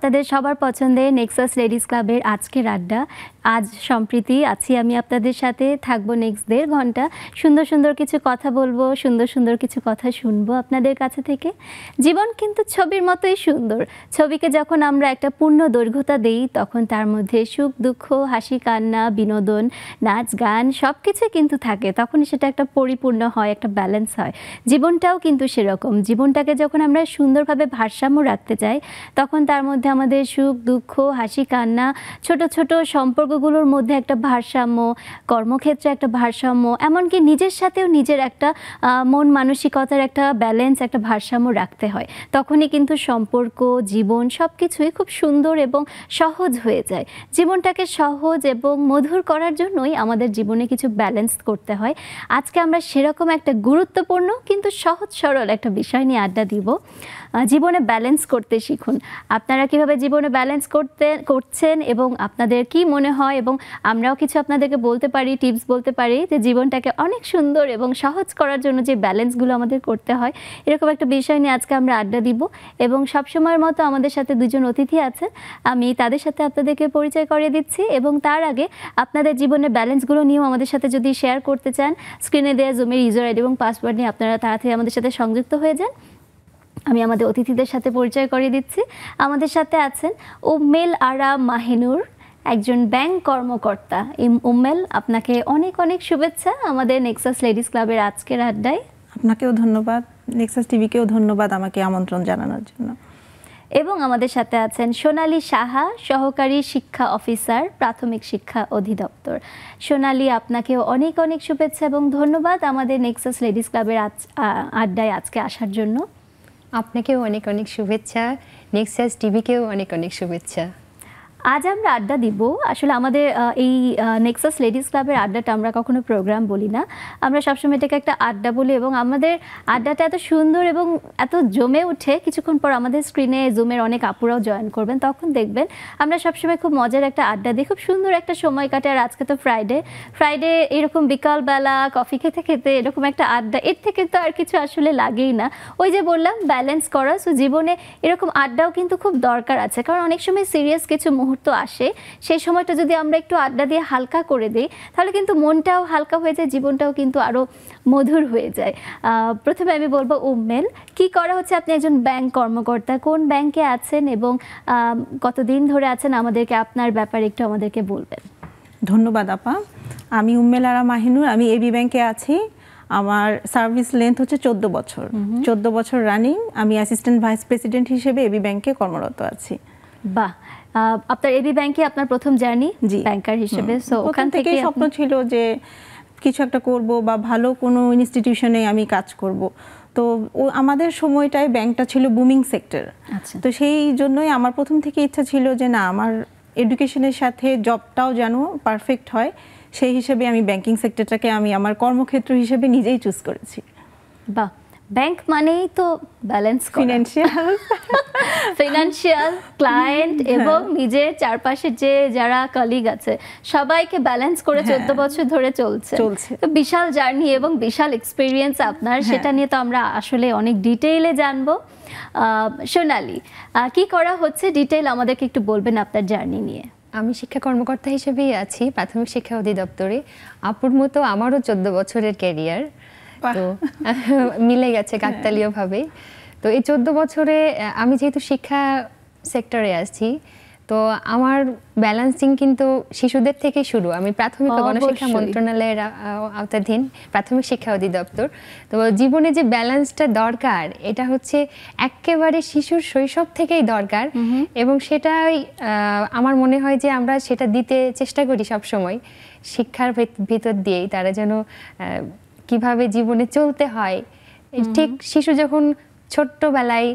আপনাদের সবার পছন্দের নেক্সাস লেডিস ক্লাবের আজকের আড্ডা। আজ সম্প্রীতি আছি আমি আপনাদের সাথে, থাকবো নেক্সট 1.5 ঘন্টা। সুন্দর সুন্দর কিছু কথা বলবো, সুন্দর সুন্দর কিছু কথা শুনবো আপনাদের কাছে থেকে। জীবন কিন্তু ছবির মতোই সুন্দর। ছবিকে যখন আমরা একটা পূর্ণ দৈর্ঘ্যতা দেই, তখন তার মধ্যে সুখ দুঃখ, হাসি কান্না, বিনোদন, নাচ গান সব কিছুই কিন্তু থাকে। তখনই সেটা একটা পরিপূর্ণ হয়, একটা ব্যালেন্স হয়। জীবনটাও কিন্তু সেরকম। জীবনটাকে যখন আমরা সুন্দরভাবে ভারসাম্য রাখতে চাই, তখন তার মধ্যে আমাদের সুখ দুঃখ, হাসি কান্না, ছোট ছোট সম্পর্কগুলোর মধ্যে একটা ভারসাম্য, কর্মক্ষেত্রে একটা ভারসাম্য, এমনকি নিজের সাথেও নিজের একটা মন মানসিকতার একটা ব্যালেন্স, একটা ভারসাম্য রাখতে হয়। তখনই কিন্তু সম্পর্ক, জীবন সব কিছুই খুব সুন্দর এবং সহজ হয়ে যায়। জীবনটাকে সহজ এবং মধুর করার জন্যই আমাদের জীবনে কিছু ব্যালেন্স করতে হয়। আজকে আমরা সেরকম একটা গুরুত্বপূর্ণ কিন্তু সহজ সরল একটা বিষয় নিয়ে আড্ডা দিব। জীবনে ব্যালেন্স করতে শিখুন। আপনারা কিভাবে জীবনে ব্যালেন্স করছেন এবং আপনাদের কি মনে হয়, এবং আমরাও কিছু আপনাদেরকে বলতে পারি, টিপস বলতে পারি যে জীবনটাকে অনেক সুন্দর এবং সহজ করার জন্য যে ব্যালেন্সগুলো আমাদের করতে হয়, এরকম একটা বিষয় নিয়ে আজকে আমরা আড্ডা দিব। এবং সবসময়ের মতো আমাদের সাথে দুজন অতিথি আছে, আমি তাদের সাথে আপনাদেরকে পরিচয় করিয়ে দিচ্ছি। এবং তার আগে আপনাদের জীবনের ব্যালেন্সগুলো নিয়েও আমাদের সাথে যদি শেয়ার করতে চান, স্ক্রিনে দেওয়া জুমের ইউজার আইডি এবং পাসওয়ার্ড নিয়ে আপনারা তাড়াতাড়ি আমাদের সাথে সংযুক্ত হয়ে যান। আমি আমাদের অতিথিদের সাথে পরিচয় করিয়ে দিচ্ছি। আমাদের সাথে আছেন উম্মেল আরা মাহিনুর, একজন ব্যাংক কর্মকর্তা। উম্মেল, আপনাকে অনেক অনেক শুভেচ্ছা আমাদের নেক্সাস লেডিস ক্লাবের আজকের আড্ডায়। আপনাকেও ধন্যবাদ, নেক্সাস টিভিকেও ধন্যবাদ আমাকে আমন্ত্রণ জানানোর জন্য। এবং আমাদের সাথে আছেন সোনালী সাহা, সহকারী শিক্ষা অফিসার, প্রাথমিক শিক্ষা অধিদপ্তর। সোনালী, আপনাকেও অনেক অনেক শুভেচ্ছা এবং ধন্যবাদ আমাদের নেক্সাস লেডিস ক্লাবের আড্ডায় আজকে আসার জন্য। আপনাকেও অনেক অনেক শুভেচ্ছা, নেক্সাস টিভিকেও অনেক অনেক শুভেচ্ছা। আজ আমরা আড্ডা দিব। আসলে আমাদের এই নেক্সাস লেডিস ক্লাবের আড্ডাটা আমরা কখনো প্রোগ্রাম বলি না, আমরা সবসময় এটাকে একটা আড্ডা বলি। এবং আমাদের আড্ডাটা এত সুন্দর এবং এত জমে উঠে, কিছুক্ষণ পর আমাদের স্ক্রিনে জুমের অনেক আপুরাও জয়েন করবেন, তখন দেখবেন আমরা সবসময় খুব মজার একটা আড্ডা দিই, খুব সুন্দর একটা সময় কাটে। আর আজকে তো ফ্রাইডে এরকম বিকালবেলা কফি খেতে খেতে এরকম একটা আড্ডা, এর থেকে তো আর কিছু আসলে লাগেই না। ওই যে বললাম ব্যালেন্স করা, সো জীবনে এরকম আড্ডাও কিন্তু খুব দরকার আছে। কারণ অনেক সময় সিরিয়াস কিছু মুহূর্ত আসে, সেই সময়টা যদি আমরা একটু আড্ডা দিয়ে হালকা করে দিই, তাহলে কিন্তু মনটাও হালকা হয়ে যায়, জীবনটাও কিন্তু আরো মধুর হয়ে যায়। প্রথমে আমি বলবো উম্মেল, কি করা হচ্ছে? আপনি একজন ব্যাংক কর্মকর্তা, কোন ব্যাংকে আছেন এবং কতদিন ধরে আছেন? আমাদেরকে আপনার ব্যাপারে একটু আমাদেরকে বলবেন। ধন্যবাদ আপা। আমি উম্মেল আরা মাহিনুর, আমি এবি ব্যাংকে আছি। আমার সার্ভিস লেন্থ হচ্ছে 14 বছর। 14 বছর রানিং। আমি অ্যাসিস্ট্যান্ট ভাইস প্রেসিডেন্ট হিসেবে এবি ব্যাংকে কর্মরত আছি। বাহ, আপনার এবি ব্যাংকে আপনার প্রথম জার্নি ব্যাংকার হিসেবে, সো ওখান থেকে স্বপ্ন ছিল যে কিছু একটা করব বা ভালো কোনো ইনস্টিটিউশনে আমি কাজ করব। তো আমাদের সময়টায় ব্যাংকটা ছিল বুমিং সেক্টর। তো সেই জন্যই আমার প্রথম থেকে ইচ্ছা ছিল যে না, আমার এডুকেশনের সাথে জবটাও যেন পারফেক্ট হয়, সেই হিসেবে আমি ব্যাংকিং সেক্টরটাকে আমি আমার কর্মক্ষেত্র হিসেবে নিজেই চুজ করেছি। বাহ, ব্যাংক মানেই তো ব্যালেন্স, ফিনান্সিয়াল ক্লায়েন্ট এবং নিজের চারপাশে যে যারা কলিগ আছে সবাইকে ব্যালেন্স করে 14 বছর ধরে চলছে। তো বিশাল জার্নি এবং বিশাল এক্সপিরিয়েন্স আপনার, সেটা নিয়ে তো আমরা আসলে অনেক ডিটেইলে জানবো। সোনালী, কি করা হচ্ছে ডিটেইল আমাদেরকে একটু বলবেন আপনার জার্নি নিয়ে। আমি শিক্ষা কর্মকর্তা হিসেবেই আছি প্রাথমিক শিক্ষা অধিদপ্তরে। আপুর মতো আমারও 14 বছরের ক্যারিয়ার, তো মিলে গেছে কাকতালীয় ভাবে। তো এই 14 বছরে আমি যেহেতু শিক্ষা সেক্টরে আছি, তো আমার ব্যালেন্সিং কিন্তু শিশুদের থেকে শুরু। আমি প্রাথমিক ও গণশিক্ষা মন্ত্রণালয়ের আওতাধীন প্রাথমিক শিক্ষা অধিদপ্তর। তো জীবনে যে ব্যালেন্সটা দরকার, এটা হচ্ছে একেবারে শিশুর শৈশব থেকেই দরকার। এবং সেটাই আমার মনে হয় যে আমরা সেটা দিতে চেষ্টা করি সব সময়, শিক্ষার ভিতর দিয়েই তারা যেন কিভাবে জীবনে চলতে হয়। ঠিক শিশু যখন ছোট্টবেলায়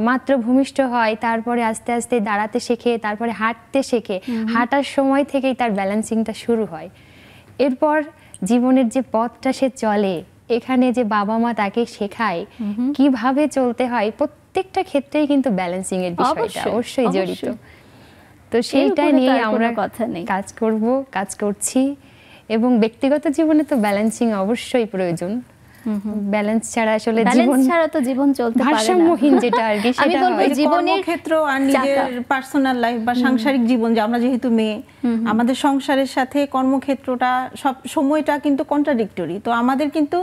মাত্র ভূমিষ্ঠ হয়, তারপরে আস্তে আস্তে দাঁড়াতে শেখে, তারপরে হাঁটতে শেখে, হাঁটার সময় থেকেই তার ব্যালেন্সিংটা শুরু হয়। এরপর জীবনের যে পথটা সে চলে, এখানে যে বাবা মা তাকে শেখায় কিভাবে চলতে হয়, প্রত্যেকটা ক্ষেত্রেই কিন্তু ব্যালেন্সিং এর বিষয়টা অবশ্যই জড়িত। তো সেইটা নিয়ে আমরা কাজ করছি। এবং ব্যক্তিগত জীবনে তো ব্যালেন্সিং অবশ্যই প্রয়োজন। ব্যালেন্স ছাড়া আসলে জীবন, ব্যালেন্স ছাড়া তো জীবন চলতে পারে না, ভারসাম্যহীন যেটা আর কি আমি সেটা বলবো হয়। জীবনের ক্ষেত্র আর নিজের পার্সোনাল লাইফ বা সাংসারিক জীবন, যে আমরা যেহেতু মেয়ে, আমাদের সংসারের সাথে কর্মক্ষেত্রটা সব সময়টা কিন্তু কন্ট্রাডিক্টরি। তো আমাদের কিন্তু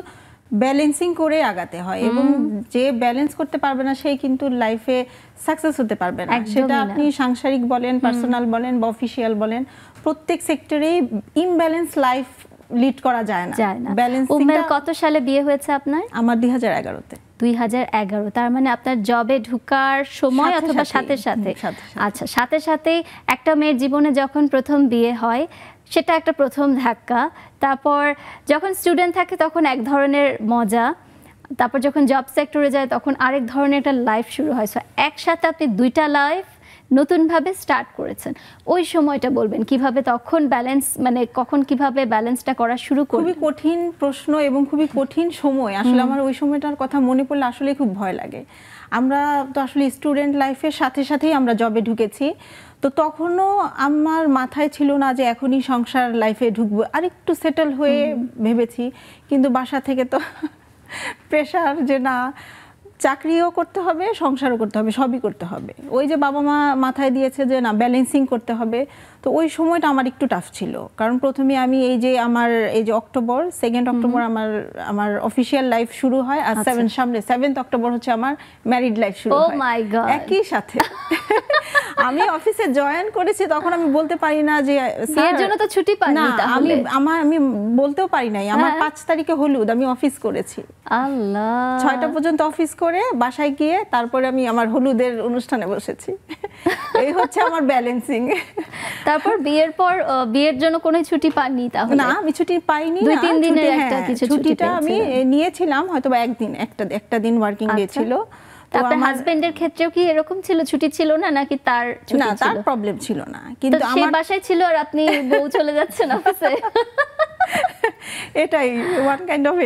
ব্যালেন্সিং করে আগাতে হয়, এবং যে ব্যালেন্স করতে পারবে না সেই কিন্তু লাইফে সাকসেস হতে পারবে না। সেটা আপনি সাংসারিক বলেন, পার্সোনাল বলেন বা অফিসিয়াল বলেন, প্রত্যেক সেক্টরেই ইমব্যালেন্স লাইফ লিড করা যায় না। উম্মেল কত সালে বিয়ে হয়েছে আপনার? আমার 2011-তে। 2011, তার মানে আপনার জবে ঢোকার সময় অথবা সাথে সাথে? আচ্ছা, সাথে সাথেই একটা মেয়ের জীবনে যখন প্রথম বিয়ে হয় সেটা একটা প্রথম ধাক্কা। তারপর যখন স্টুডেন্ট থাকে তখন এক ধরনের মজা, তারপর যখন জব সেক্টরে যায় তখন আরেক ধরনের একটা লাইফ শুরু হয়। সো একসাথে আপনি দুইটা লাইফ নতুনভাবে স্টার্ট করেছেন। ওই সময়টা বলবেন কিভাবে তখন ব্যালেন্স, মানে কখন কিভাবে ব্যালেন্সটা করা শুরু করলেন? খুবই কঠিন প্রশ্ন এবং খুবই কঠিন সময়। আসলে আমার ওই সময়টার কথা মনে পড়লে আসলে খুব ভয় লাগে। আমরা তো আসলে স্টুডেন্ট লাইফের সাথে সাথেই আমরা জবে ঢুকেছি, তো তখনও আমার মাথায় ছিল না যে এখনই সংসার লাইফে ঢুকবো, আরেকটু সেটেল হয়ে ভেবেছি। কিন্তু বাসা থেকে তো প্রেশার যে না, চাকরিও করতে হবে, সংসারও করতে হবে, সবই করতে হবে। ওই যে বাবা মা মাথায় দিয়েছে যে না, ব্যালেন্সিং করতে হবে। তো ওই সময়টা আমার একটু টাফ ছিল, কারণ প্রথমে আমি এই যে 2 অক্টোবর আমার অফিসিয়াল লাইফ শুরু হয়, আর 7 অক্টোবর হচ্ছে আমার ম্যারিড লাইফ শুরু হয় একই সাথে। আমি অফিসে জয়েন করেছি, তখন আমি বলতে পারি না যে এর জন্য তো ছুটি পাইনি, তাহলে আমি বলতেও পারি নাই। আমার 5 তারিখে হলুদ, আমি অফিস করেছি, আল্লাহ, 6টা পর্যন্ত অফিস করে বাসায় গিয়ে তারপরে আমি আমার হলুদের অনুষ্ঠানে বসেছি। এই হচ্ছে আমার ব্যালেন্সিং। তারপর বিয়ের পর বিয়ের জন্য কোনো ছুটি পাননি? তাহলে না, আমি ছুটি পাইনি। 2-3 দিনের একটা কিছু ছুটিটা আমি নিয়েছিলাম, হয়তো বা একদিন, একটা দিন ওয়ার্কিং ডে ছিল। তো আপনার হাজবেন্ডের ক্ষেত্রেও কি এরকম ছিল, ছুটি ছিল না নাকি তার ছুটি ছিল? না, তার প্রবলেম ছিল না, কিন্তু আমার বাসায় ছিল আর আপনি বউ চলে যাচ্ছেন অফিসে। এটাই ওয়ান কাইন্ড অফ,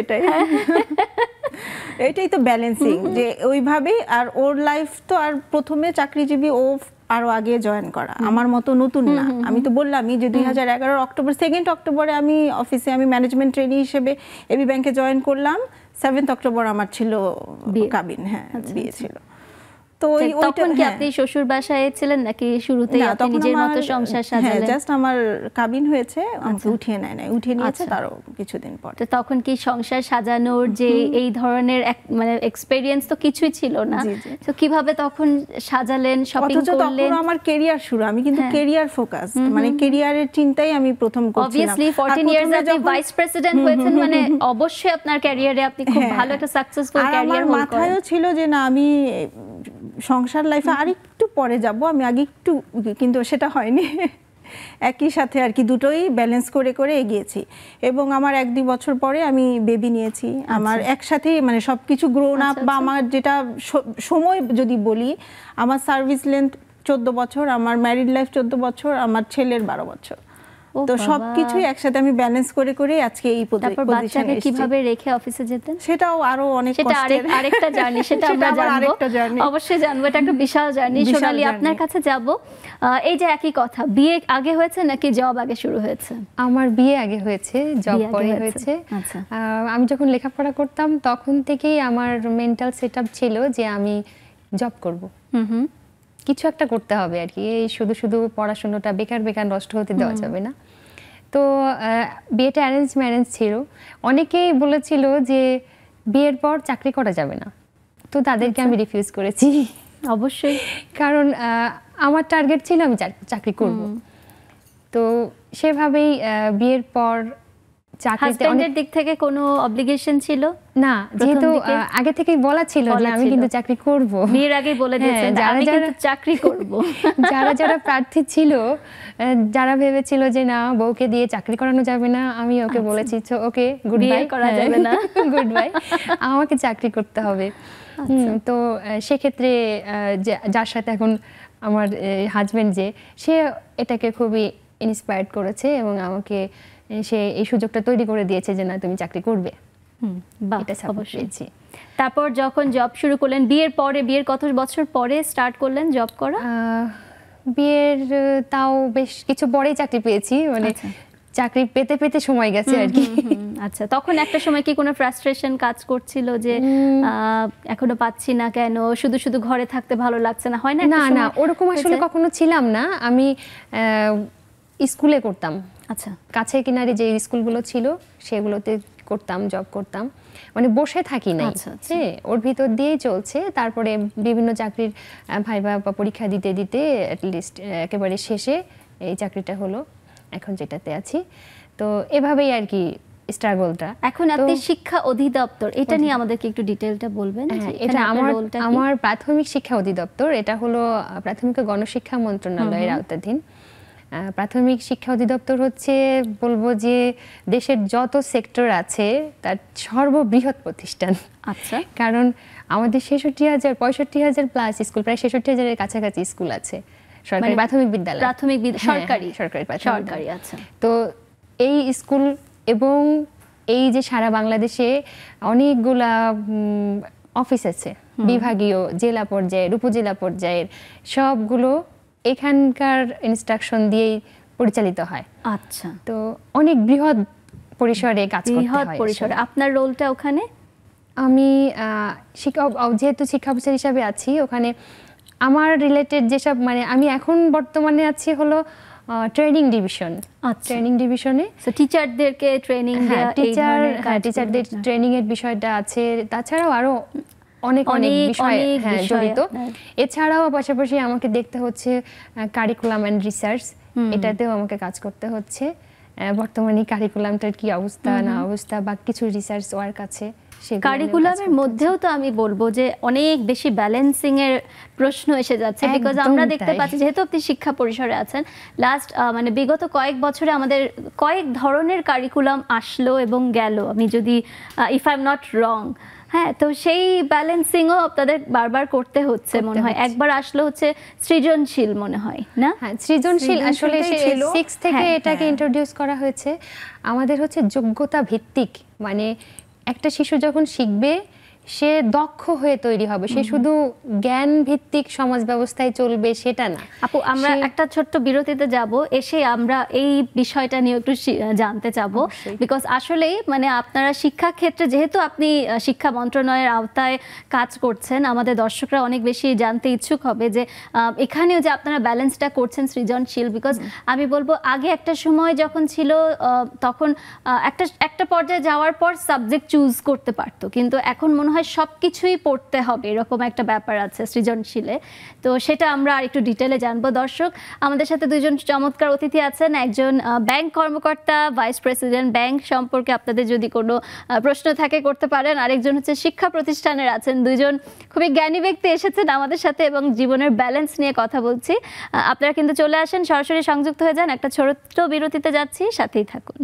এটাই তো ব্যালেন্সিং, যে ওইভাবেই। আর ওর লাইফ তো আর প্রথমে চাকরিজীবী, ও আরো আগে জয়েন করা, আমার মতো নতুন না। আমি তো বললামই যে 2011 অক্টোবর, 2 অক্টোবরে আমি অফিসে ম্যানেজমেন্ট ট্রেনি হিসেবে এবি ব্যাংকে জয়েন করলাম। 7 অক্টোবর আমার ছিল কাবিন, বিয়ে ছিল। তো তখন কি আপনি শ্বশুর বাসায় ছিলেন নাকি শুরুতেই আপনি নিজের মতো সংসার সাজালেন? জাস্ট আমার কাবিন হয়েছে, আমাকে উঠিয়ে নেয় নাই, উঠিয়ে নিয়েছে তারও কিছুদিন পর। তো তখন কি সংসার সাজানোর যে এই ধরনের মানে এক্সপেরিয়েন্স তো কিছুই ছিল না, তো কিভাবে তখন সাজালেন, শপিং করলেন? তখন আমার ক্যারিয়ার শুরু, আমি কিন্তু ক্যারিয়ার ফোকাস, মানে ক্যারিয়ারের চিন্তাই আমি প্রথম করছিলাম। অবভিয়াসলি 14 ইয়ার্স আপনি ভাইস প্রেসিডেন্ট হয়েছেন, মানে অবশ্যই আপনার ক্যারিয়ারে আপনি খুব ভালো একটা সাকসেসফুল ক্যারিয়ার হোল্ড করেন। মাথায়ও ছিল যে না, আমি সংসার লাইফে আরেকটু পরে যাব, আমি আগে একটু, কিন্তু সেটা হয়নি। একই সাথে আর কি দুটোই ব্যালেন্স করে করে এগিয়েছি। এবং আমার 1-2 বছর পরে আমি বেবি নিয়েছি। আমার একসাথেই মানে সবকিছু গ্রোন আপ, বা আমার যেটা সময় যদি বলি, আমার সার্ভিস লেন্থ 14 বছর, আমার ম্যারিড লাইফ 14 বছর, আমার ছেলের 12 বছর। তো সবকিছুই একসাথে আমি ব্যালেন্স করে করে আজকে এই পজিশনে এসেছি। কিভাবে রেখে অফিসে যেতেন? সেটাও আরো অনেক কষ্টের, আরেকটা জার্নি, সেটা আমরা জানবো, অবশ্যই জানবো। এটা একটা বিশাল জার্নি। সোনালী, আপনার কাছে যাব। এই যে একই কথা, বিয়ে আগে হয়েছে নাকি জব আগে শুরু হয়েছে? আমার বিয়ে আগে হয়েছে, জব পরে হয়েছে। আমি যখন লেখাপড়া করতাম তখন থেকেই আমার মেন্টাল সেটআপ ছিল যে আমি জব করব, কিছু একটা করতে হবে আর কি। এই শুধু শুধু পড়াশোনাটা বেকার বেকার নষ্ট হতে দেওয়া যাবে না। তো বিয়েটা অ্যারেঞ্জ ম্যারেঞ্জ ছিল। অনেকেই বলেছিল যে বিয়ের পর চাকরি করা যাবে না, তো তাদেরকে আমি রিফিউজ করেছি। অবশ্যই, কারণ আমার টার্গেট ছিল আমি চাকরি করব। তো সেভাবেই বিয়ের পর হাজবেন্ডের দিক থেকে কোনো অব্লিগেশন ছিল না, যেহেতু আগে থেকেই বলা ছিল যে আমি কিন্তু চাকরি করব। বিয়ের আগে বলে দিয়েছেন আমি কিন্তু চাকরি করব। যারা যারা প্রার্থী ছিল, যারা ভেবেছিল যে না বউকে দিয়ে চাকরি করানো যাবে না, আমি ওকে বলেছি ওকে গুড বাই, করা যাবে না, গুড বাই, আমাকে চাকরি করতে হবে। তো সেক্ষেত্রে যার সাথে এখন আমার হাজবেন্ড, যে সে এটাকে খুবই ইন্সপায়ার্ড করেছে এবং আমাকে সে এই সুযোগটা তৈরি করে দিয়েছে যে না তুমি চাকরি করবে। এটা অবশ্যই। তারপর যখন জব শুরু করলেন, বিয়ের কত বছর পরে স্টার্ট করলেন জব করা? বিয়ের তাও বেশ কিছু পরেই চাকরি পেয়েছি, মানে চাকরি পেতে পেতে সময় গেছে আর কি। আচ্ছা, তখন একটা সময় কি কোনো ফ্রাস্ট্রেশন কাজ করছিল যে এখনো পাচ্ছি না কেন, শুধু শুধু ঘরে থাকতে ভালো লাগছে না, হয় না? না না, ওরকম আসলে কখনো ছিলাম না। আমি স্কুলে করতাম, আচ্ছা, কাছে কিনারে যে স্কুলগুলো ছিল সেগুলোতে করতাম, জব করতাম, মানে বসে থাকি নাই। হ্যাঁ, ওর ভিতর দিয়েই চলছে। তারপরে বিভিন্ন চাকরির ভাইবা বা পরীক্ষা দিতে দিতে অ্যাটলিস্ট একেবারে শেষে এই চাকরিটা হলো, এখন যেটাতে আছি। তো এভাবেই আর কি স্ট্রাগলটা। এখন আপনি শিক্ষা অধিদপ্তর, এটা নিয়ে আমাদেরকে একটু ডিটেইলটা বলবেন? এটা আমার প্রাথমিক শিক্ষা অধিদপ্তর, এটা হলো প্রাথমিক ও গণশিক্ষা মন্ত্রণালয়ের আওতাধীন। প্রাথমিক শিক্ষা অধিদপ্তর হচ্ছে বলবো যে দেশের যত সেক্টর আছে তার সর্ববৃহৎ প্রতিষ্ঠান। আচ্ছা, কারণ আমাদের 65,000 প্লাস স্কুল, প্রায় 66,000-এর কাছাকাছি স্কুল আছে, সরকারি প্রাথমিক বিদ্যালয়, সরকারি। আচ্ছা, তো এই স্কুল এবং এই যে সারা বাংলাদেশে অনেকগুলা অফিস আছে, বিভাগীয়, জেলা পর্যায়ের, উপজেলা পর্যায়ের, সবগুলো এখানকার ইনস্ট্রাকশন দিয়েই পরিচালিত হয়। আচ্ছা, তো অনেক বৃহৎ পরিসরে কাজ করতে হয়। পরিসরে আপনার রোলটা ওখানে? আমি যেহেতু শিক্ষা অফিসার হিসাবে আছি ওখানে, আমার রিলেটেড যেসব, মানে আমি এখন বর্তমানে আছি হলো ট্রেনিং ডিভিশন। ট্রেনিং ডিভিশনে টিচারদেরকে ট্রেনিং দেয়া, টিচারদের ট্রেনিং এর বিষয়টা আছে। তাছাড়াও আরো অনেক বিষয় জড়িত। এছাড়াও পাশাপাশি আমাকে দেখতে হচ্ছে কারিকুলাম এন্ড রিসার্চ, এটাতেও আমাকে কাজ করতে হচ্ছে। বর্তমানে কারিকুলামটার কি অবস্থা না অবস্থা বা কিছু রিসার্চ ওয়ার্ক আছে। কারিকুলামের মধ্যেও তো আমি বলবো যে অনেক বেশি ব্যালেন্সিং এর প্রশ্ন এসে যাচ্ছে, বিকজ আমরা দেখতে পাচ্ছি যেহেতু আপনি শিক্ষা পরিসরে আছেন, লাস্ট মানে বিগত কয়েক বছরে আমাদের কয়েক ধরনের কারিকুলাম আসলো এবং গেল, আমি যদি if I am not wrong. হ্যাঁ, তো সেই ব্যালেন্সিংও আপনাদের বারবার করতে হচ্ছে মনে হয়। একবার আসলো হচ্ছে সৃজনশীল মনে হয়, না? হ্যাঁ, সৃজনশীল আসলে 6 থেকে এটাকে ইন্ট্রোডিউস করা হয়েছে। আমাদের হচ্ছে যোগ্যতা ভিত্তিক, মানে একটা শিশু যখন শিখবে সে দক্ষ হয়ে তৈরি হবে, সে শুধু জ্ঞান ভিত্তিক সমাজ ব্যবস্থায় চলবে সেটা না। আপু, আমরা একটা ছোট্ট বিরতিতে যাব, এসে আমরা এই বিষয়টা নিয়ে একটু জানতে চাবো, বিকজ আসলেই মানে আপনারা শিক্ষা ক্ষেত্রে, যেহেতু আপনি শিক্ষা মন্ত্রণালয়ের আওতায় কাজ করছেন, আমাদের দর্শকরা অনেক বেশি জানতে ইচ্ছুক হবে যে এখানেও যে আপনারা ব্যালেন্সটা করছেন সৃজনশীল। বিকজ আমি বলবো আগে একটা সময় যখন ছিল তখন একটা পর্যায়ে যাওয়ার পর সাবজেক্ট চুজ করতে পারতো, কিন্তু এখন মনে হয় সবকিছুই পড়তে হবে, এরকম একটা ব্যাপার আছে সৃজনশীলে। তো সেটা আমরা আর একটু ডিটেলে জানবো। দর্শক, আমাদের সাথে দুজন চমৎকার অতিথি আছেন, একজন ব্যাংক কর্মকর্তা, ভাইস প্রেসিডেন্ট, ব্যাংক সম্পর্কে আপনাদের যদি কোনো প্রশ্ন থাকে করতে পারেন। আরেকজন হচ্ছে শিক্ষা প্রতিষ্ঠানের আছেন, দুজন খুবই জ্ঞানী ব্যক্তি এসেছেন আমাদের সাথে এবং জীবনের ব্যালেন্স নিয়ে কথা বলছি। আপনারা কিন্তু চলে আসেন, সরাসরি সংযুক্ত হয়ে যান। একটা ছোট্ট বিরতিতে যাচ্ছি, সাথেই থাকুন।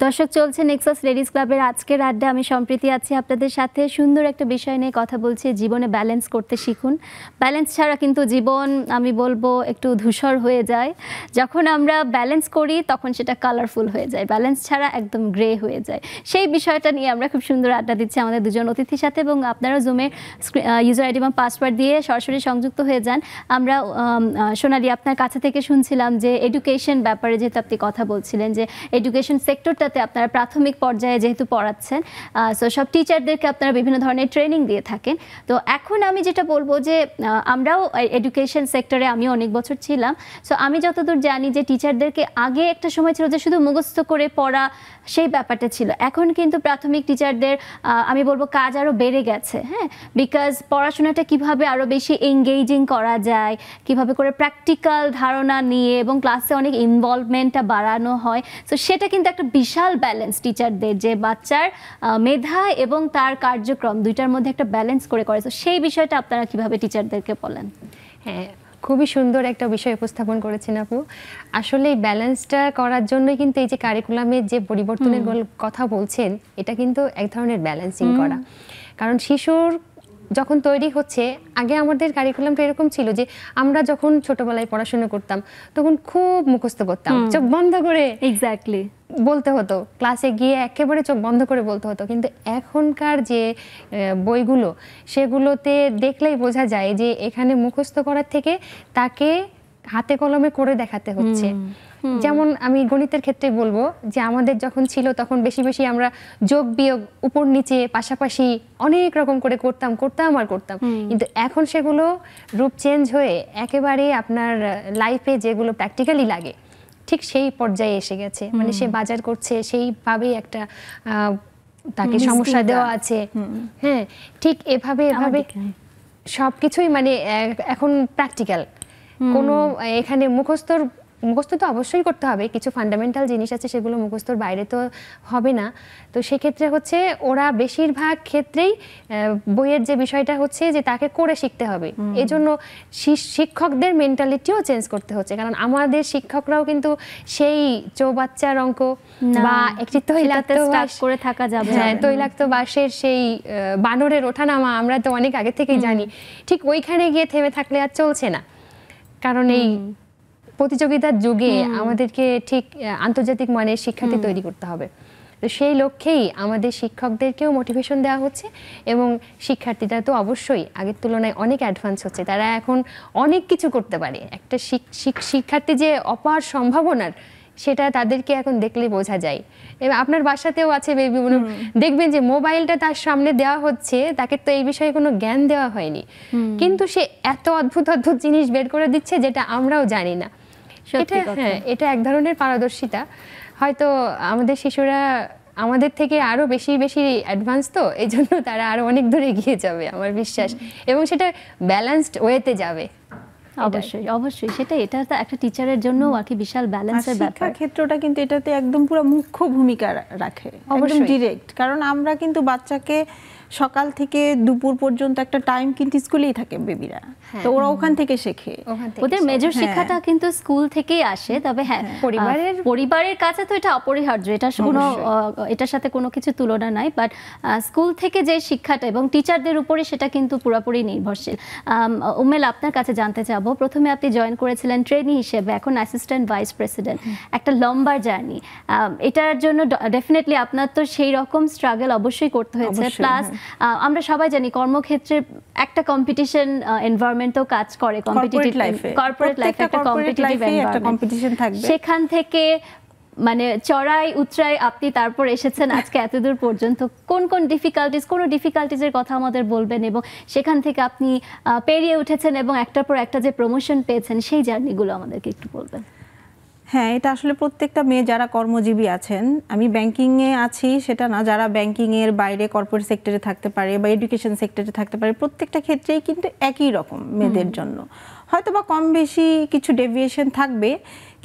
দর্শক, চলছে নেক্সাস লেডিস ক্লাবের আজকের আড্ডা। আমি সম্প্রীতি আছি আপনাদের সাথে। সুন্দর একটা বিষয় নিয়ে কথা বলছি, জীবনে ব্যালেন্স করতে শিখুন। ব্যালেন্স ছাড়া কিন্তু জীবন আমি বলবো একটু ধূসর হয়ে যায়। যখন আমরা ব্যালেন্স করি তখন সেটা কালারফুল হয়ে যায়, ব্যালেন্স ছাড়া একদম গ্রে হয়ে যায়। সেই বিষয়টা নিয়ে আমরা খুব সুন্দর আড্ডা দিচ্ছি আমাদের দুজন অতিথির সাথে, এবং আপনারা জুমের ইউজার আইডি এবং পাসওয়ার্ড দিয়ে সরাসরি সংযুক্ত হয়ে যান। আমরা সোনালি আপনার কাছে থেকে শুনছিলাম যে এডুকেশন ব্যাপারে, যেহেতু আপনি কথা বলছিলেন যে এডুকেশন সেক্টরটা আপনারা প্রাথমিক পর্যায়ে যেহেতু পড়াচ্ছেন, সো সব টিচারদেরকে আপনারা বিভিন্ন ধরনের ট্রেনিং দিয়ে থাকেন। তো এখন আমি যেটা বলবো যে আমরাও এডুকেশন সেক্টরে আমিও অনেক বছর ছিলাম। সো আমি যতদূর জানি যে টিচারদেরকে আগে একটা সময় ছিল যে শুধু মুখস্থ করে পড়া, সেই ব্যাপারটা ছিল। এখন কিন্তু প্রাথমিক টিচারদের আমি বলবো কাজ আরও বেড়ে গেছে। হ্যাঁ, বিকজ পড়াশোনাটা কিভাবে আরও বেশি এঙ্গেজিং করা যায়, কিভাবে করে প্র্যাকটিক্যাল ধারণা নিয়ে এবং ক্লাসে অনেক ইনভলভমেন্টটা বাড়ানো হয়। সো সেটা কিন্তু একটা বিশাল ব্যালেন্স টিচারদের, যে বাচ্চার মেধা এবং তার কার্যক্রম দুইটার মধ্যে একটা ব্যালেন্স করে। তো সেই বিষয়টা আপনারা কিভাবে টিচারদেরকে বলেন? হ্যাঁ, খুবই সুন্দর একটা বিষয় উপস্থাপন করেছেন আপু। আসলে এই ব্যালেন্সটা করার জন্য কিন্তু এই যে কারিকুলামের যে পরিবর্তনের কথা বলছেন, এটা কিন্তু এক ধরনের ব্যালেন্সিং করা। কারণ শিশুর যখন তৈরি হচ্ছে, আগে আমাদের কারিকুলামটা এরকম ছিল যে আমরা যখন ছোটবেলায় পড়াশোনা করতাম তখন খুব মুখস্থ করতাম, চোখ বন্ধ করে এক্স্যাক্টলি বলতে হতো, ক্লাসে গিয়ে একেবারে চোখ বন্ধ করে বলতে হতো। কিন্তু এখনকার যে বইগুলো, সেগুলোতে দেখলেই বোঝা যায় যে এখানে মুখস্থ করার থেকে তাকে হাতে কলমে করে দেখাতে হচ্ছে। যেমন আমি গণিতের ক্ষেত্রে বলবো যে আমাদের যখন ছিল তখন বেশি বেশি আমরা যোগ বিয়োগ উপর নিচে পাশাপাশি অনেক রকম করে করতাম কিন্তু এখন সেগুলো রূপ চেঞ্জ হয়ে একেবারে আপনার লাইফে যেগুলো প্র্যাকটিক্যালি লাগে ঠিক সেই পর্যায়ে এসে গেছে। মানে সে বাজার করছে সেইভাবেই একটা তাকে সমস্যা দেওয়া আছে, হ্যাঁ ঠিক এভাবে সবকিছুই মানে এখন প্র্যাকটিক্যাল। কোনো এখানে মুখস্থ তো অবশ্যই করতে হবে, কিছু ফান্ডামেন্টাল জিনিস আছে সেগুলো মুখস্থর বাইরে তো হবে না। তো সেক্ষেত্রে হচ্ছে ওরা বেশিরভাগ ক্ষেত্রেই বইয়ের যে বিষয়টা হচ্ছে যে তাকে করে শিখতে হবে। এজন্য শিক্ষকদের মেন্টালিটিও চেঞ্জ করতে হচ্ছে, কারণ আমাদের শিক্ষকরাও কিন্তু সেই চৌবাচ্চার অঙ্ক বা একটি তৈলাক্ত বাঁশের সেই বানরের ওঠানামা আমরা তো অনেক আগে থেকেই জানি, ঠিক ওইখানে গিয়ে থেমে থাকলে আর চলছে না। কারণ এই প্রতিযোগিতার যুগে আমাদেরকে ঠিক আন্তর্জাতিক মানের শিক্ষার্থী তৈরি করতে হবে। তো সেই লক্ষ্যেই আমাদের শিক্ষকদেরকেও মোটিভেশন দেওয়া হচ্ছে এবং শিক্ষার্থীরা তো অবশ্যই আগের তুলনায় অনেক অ্যাডভান্স হচ্ছে, তারা এখন অনেক কিছু করতে পারে। একটা শিক্ষার্থী যে অপার সম্ভাবনার, সেটা তাদেরকে এখন দেখলে বোঝা যায়। এবং আপনার বাসাতেও আছে বেবি, দেখবেন যে মোবাইলটা তার সামনে দেওয়া হচ্ছে, তাকে তো এই বিষয়ে কোনো জ্ঞান দেওয়া হয়নি, কিন্তু সে এত অদ্ভুত অদ্ভুত জিনিস বের করে দিচ্ছে যেটা আমরাও জানি না। এটা এক ধরনের পারদর্শিতা। হয়তো আমাদের শিশুরা আমাদের থেকে আরো বেশি বেশি অ্যাডভান্স, তো এই জন্য তারা আরো অনেক দূরে এগিয়ে যাবে আমার বিশ্বাস, এবং সেটা ব্যালেন্সড ওয়েতে যাবে। অবশ্যই সেটাই, এটা তো একটা টিচারের জন্য আর কি বিশাল ব্যালেন্সের ব্যাপার। শিক্ষা ক্ষেত্রটা কিন্তু এটাতে একদম পুরো মুখ্য ভূমিকা রাখে, একদম ডিরেক্ট। কারণ আমরা কিন্তু বাচ্চাকে সকাল থেকে দুপুর পর্যন্ত একটা টাইম কিন্তু স্কুলেই থাকে বেবিরা, তো ওরা ওখান থেকে শেখে, ওদের মেজর শিক্ষাটা কিন্তু স্কুল থেকেই আসে। তবে হ্যাঁ, পরিবারের কাছে তো এটা অপরিহার্য, এটা কোনো এটার সাথে কোনো কিছু তুলনা নাই, বাট স্কুল থেকে যে শিক্ষাটা এবং টিচারদের উপরে সেটা কিন্তু পুরোপুরি নির্ভরশীল। উম্মেল, আপনার কাছে জানতে চাবো, প্রথমে আপনি জয়েন করেছিলেন ট্রেনি হিসেবে, এখন অ্যাসিস্ট্যান্ট ভাইস প্রেসিডেন্ট, একটা লম্বা জার্নি। এটার জন্য ডেফিনেটলি আপনার তো সেই রকম স্ট্রাগল অবশ্যই করতে হয়েছে, প্লাস আমরা সবাই জানি কর্মক্ষেত্রে একটা কম্পিটিশন এনভায়রনমেন্টও কাজ করে, কম্পিটিটিভ লাইফে, কর্পোরেট লাইফে একটা কম্পিটিটিভ এনভায়রনমেন্ট, সেখান থেকে মানে চড়াই উতরাই আপনি তারপর এসেছেন আজকে এতদূর পর্যন্ত। কোন কোনো ডিফিকাল্টিজের কথা আমাদের বলবেন, এবং সেখান থেকে আপনি পেরিয়ে উঠেছেন এবং একটার পর একটা যে প্রমোশন পেয়েছেন, সেই জার্নিগুলো আমাদেরকে একটু বলবেন। হ্যাঁ, এটা আসলে প্রত্যেকটা মেয়ে যারা কর্মজীবী আছেন, আমি ব্যাংকিংয়ে আছি সেটা না, যারা ব্যাংকিংয়ের বাইরে কর্পোরেট সেক্টরে থাকতে পারে বা এডুকেশন সেক্টরে থাকতে পারে, প্রত্যেকটা ক্ষেত্রেই কিন্তু একই রকম মেয়েদের জন্য। হয়তো বা কম বেশি কিছু ডেভিয়েশন থাকবে,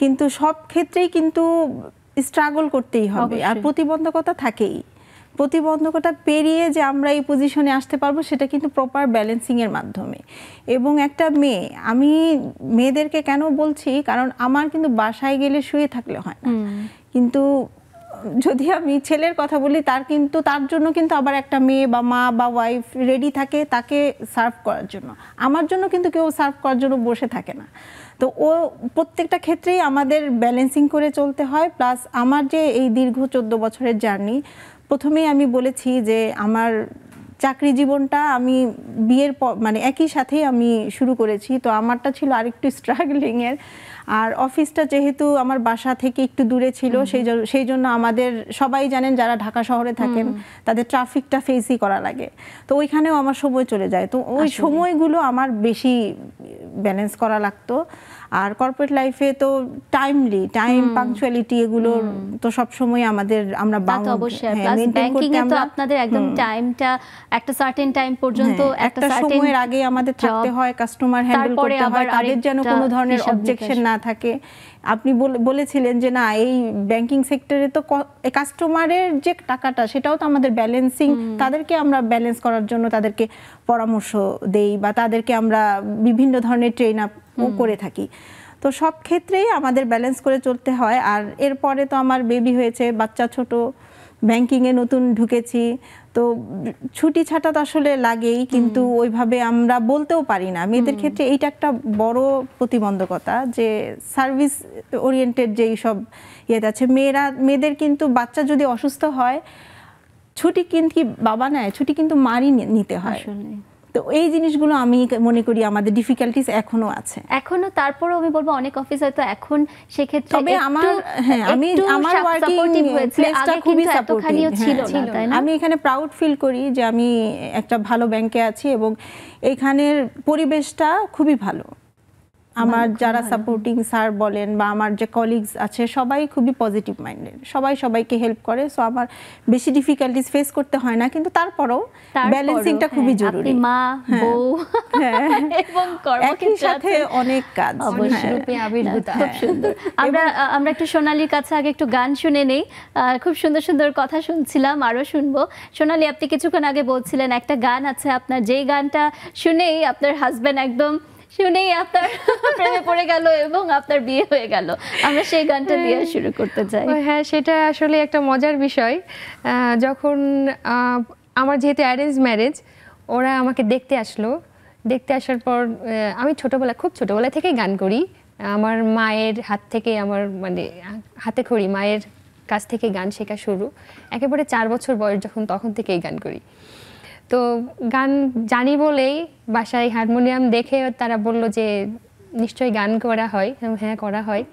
কিন্তু সব ক্ষেত্রেই কিন্তু স্ট্রাগল করতেই হবে, আর প্রতিবন্ধকতা থাকেই। প্রতিবন্ধকতা পেরিয়ে যে আমরা এই পজিশনে আসতে পারবো সেটা কিন্তু প্রপার ব্যালেন্সিংয়ের মাধ্যমে। এবং একটা মেয়ে, আমি মেয়েদেরকে কেন বলছি, কারণ আমার কিন্তু বাসায় গেলে শুয়ে থাকলে হয় না, কিন্তু যদি আমি ছেলের কথা বলি, তার জন্য কিন্তু আবার একটা মেয়ে বা মা বা ওয়াইফ রেডি থাকে তাকে সার্ভ করার জন্য। আমার জন্য কিন্তু কেউ সার্ভ করার জন্য বসে থাকে না। তো ও প্রত্যেকটা ক্ষেত্রেই আমাদের ব্যালেন্সিং করে চলতে হয়। প্লাস আমার যে এই দীর্ঘ 14 বছরের জার্নি, প্রথমেই আমি বলেছি যে আমার চাকরি জীবনটা আমি বিয়ের পর মানে একই সাথেই আমি শুরু করেছি, তো আমারটা ছিল আরেকটু স্ট্রাগলিংয়ের। আর অফিসটা যেহেতু আমার বাসা থেকে একটু দূরে ছিল, সেই জন্য আমাদের সবাই জানেন যারা ঢাকা শহরে থাকেন, তাদের ট্রাফিকটা ফেসই করা লাগে, তো ওইখানেও আমার সময় চলে যায়। তো ওই সময়গুলো আমার বেশি ব্যালেন্স করা লাগতো। আর কর্পোরেট লাইফে তো টাইম পাংচুয়ালিটি এগুলো তো সব সময় আমরা আপনাদের একদম টাইমটা একটা সার্টেন টাইম পর্যন্ত, একটা সময়ের আগে আমাদের থাকতে হয়, কাস্টমার হ্যান্ডেল করতে হয়, তাদের যেন কোনো ধরনের অবজেকশন না থাকে। আপনি বলেছিলেন যে না, এই ব্যাংকিং সেক্টরে তো কাস্টমারের যে টাকাটা সেটাও তো আমাদের ব্যালেন্সিং, তাদেরকে আমরা ব্যালেন্স করার জন্য তাদেরকে পরামর্শ দেই বা তাদেরকে আমরা বিভিন্ন ধরনের ট্রেন আপ করে থাকি। তো সব ক্ষেত্রেই আমাদের ব্যালেন্স করে চলতে হয়। আর এরপরে তো আমার বেবি হয়েছে, বাচ্চা ছোট, ব্যাংকিংয়ে নতুন ঢুকেছি, তো ছুটি ছাটা তো আসলে লাগেই, কিন্তু ওইভাবে আমরা বলতেও পারি না। মেয়েদের ক্ষেত্রে এইটা একটা বড় প্রতিবন্ধকতা, যে সার্ভিস ওরিয়েন্টেড যেই সব ইয়েতে আছে, মেয়েদের কিন্তু বাচ্চা যদি অসুস্থ হয় ছুটি কিন্তু কি বাবা নেয়, ছুটি কিন্তু মারই নিতে হয়। তো এই জিনিসগুলো আমি মনে করি আমাদের ডিফিকাল্টিস এখনো আছে এখনো। তারপরেও আমি বলবো অনেক অফিস হয়তো এখন সেক্ষেত্রে তবে আমার ওয়ার্কিং প্লেসটা খুবই সাপোর্টিভ ছিল না, তাই না? আমি এখানে প্রাউড ফিল করি যে আমি একটা ভালো ব্যাংকে আছি এবং এখানের পরিবেশটা খুবই ভালো। আমার যারা সাপোর্টিং স্যার বলেন বা আমার যে কলিগস আছে সবাই খুবই পজিটিভ মাইন্ডেড, সবাই সবাইকে হেল্প করে। সো আমার বেশি ডিফিকাল্টিস ফেস করতে হয় না, কিন্তু তারপরেও ব্যালেন্সিংটা খুবই জরুরি। আপনি মা, বউ এবং একই সাথে অনেক কাজ। খুব সুন্দর। আমরা একটু সোনালীর কাছে আগে একটু গান শুনে নেই। খুব সুন্দর সুন্দর কথা শুনছিলাম, আরো শুনবো। সোনালী, আপনি কিছুক্ষণ আগে বলছিলেন একটা গান আছে আপনার, যেই গানটা শুনেই আপনার হাজবেন্ড একদম শুনেই আপনার প্রেমে পড়ে গেল এবং আপনার বিয়ে হয়ে গেল। আমরা সেই গানটা দিয়ে শুরু করতে চাই। হ্যাঁ, সেটা আসলে একটা মজার বিষয়। যখন আমার যেহেতু অ্যারেঞ্জ ম্যারেজ, ওরা আমাকে দেখতে আসলো। দেখতে আসার পর আমি খুব ছোটবেলা থেকেই গান করি। আমার মায়ের হাত থেকে, আমার মানে হাতে খড়ি মায়ের কাছ থেকে গান শেখা শুরু। একেবারে 4 বছর বয়স যখন, তখন থেকেই গান করি। তো গান জানি বলেই বাসায় হারমোনিয়াম দেখে তারা বলল যে নিশ্চয়ই গান করা হয়। হ্যাঁ, করা হয়।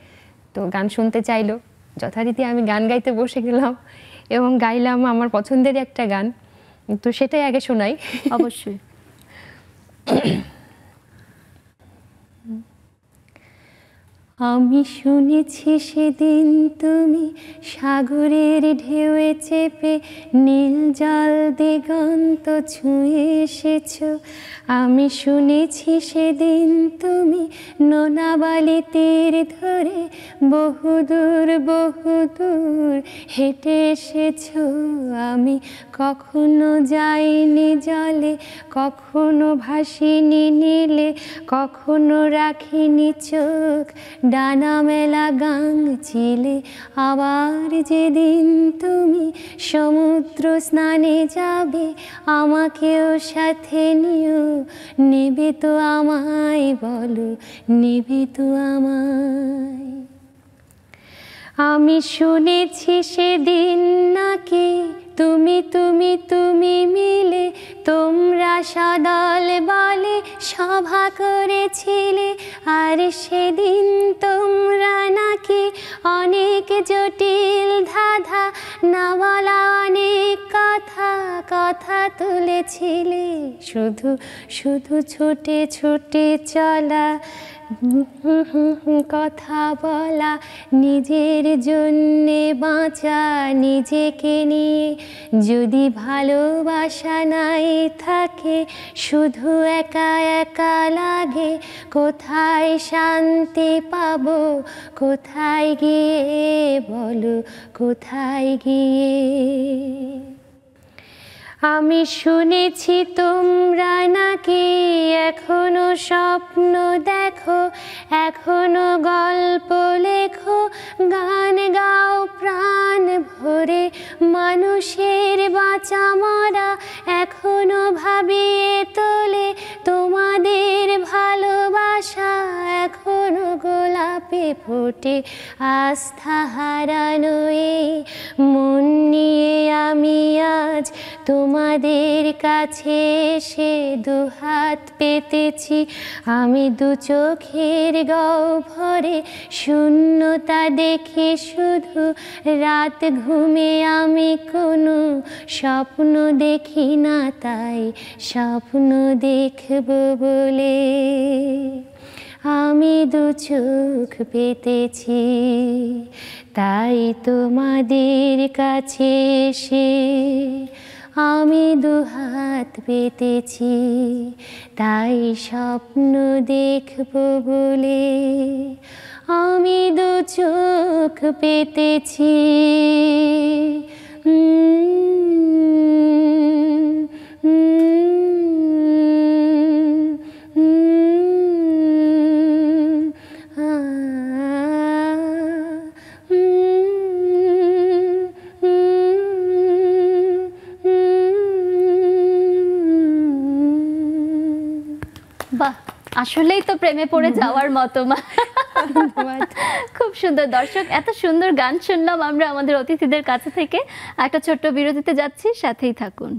তো গান শুনতে চাইলো, যথারীতি আমি গান গাইতে বসে গেলাম এবং গাইলাম আমার পছন্দের একটা গান। তো সেটাই আগে শোনাই। অবশ্যই। আমি শুনেছি সেদিন তুমি সাগরের ঢেউয়ে চেপে নীল জল দিগন্ত ছুঁয়ে এসেছো। আমি শুনেছি সেদিন তুমি নোনাবালি তীর ধরে বহুদূর বহুদূর হেঁটে এসেছো। আমি কখনো যাইনি জলে, কখনো ভাসিনি নীলে, কখনো রাখিনি চোখ ডানা মেলা গাং চিলে। আবার যেদিন তুমি সমুদ্র স্নানে যাবে, আমাকেও সাথে নিও। নেবে তো আমায়, বলো নেবে তো আমায়। আমি শুনেছি সেদিন নাকি তুমি তুমি তুমি মিলে তোমরা সদল বলে সভা করেছিলে। আর সেদিন তোমরা নাকি অনেক জটিল ধাঁধা না বলা অনেক কথা কথা তুলেছিলে। শুধু শুধু ছুটে ছুটে চলা, কথা বলা, নিজের জন্যে বাঁচা, নিজেকে নিয়ে। যদি ভালোবাসা নাই থাকে, শুধু একা একা লাগে। কোথায় শান্তি পাবো, কোথায় গিয়ে, বলো কোথায় গিয়ে। আমি শুনেছি তোমরা নাকি এখনো স্বপ্ন দেখো, এখনো গল্প লেখো, গান গাও প্রাণ ভরে। মানুষের বাঁচা মরা এখনো ভাবিয়ে তোলে, তোমাদের ভালোবাসা এখনো গোলাপে ফোটে। আস্থা হারানো এই মন নিয়ে আমি আজ তোমাদের কাছে এসে দুহাত পেতেছি। আমি দু চোখের গহ্বরে শূন্যতা দেখি শুধু। রাত ঘুমে আমি কোনো স্বপ্ন দেখি না, তাই স্বপ্ন দেখব বলে আমি দু চোখ পেতেছি। তাই তোমাদের কাছে এসে আমি দুহাত পেতেছি, তাই স্বপ্ন দেখব বলে আমি দু চোখ পেতেছি। বাহ, আসলেই তো প্রেমে পড়ে যাওয়ার মতো মা। খুব সুন্দর। দর্শক, এত সুন্দর গান শুনলাম আমরা আমাদের অতিথিদের কাছে থেকে। একটা ছোট্ট বিরতিতে যাচ্ছি, সাথেই থাকুন।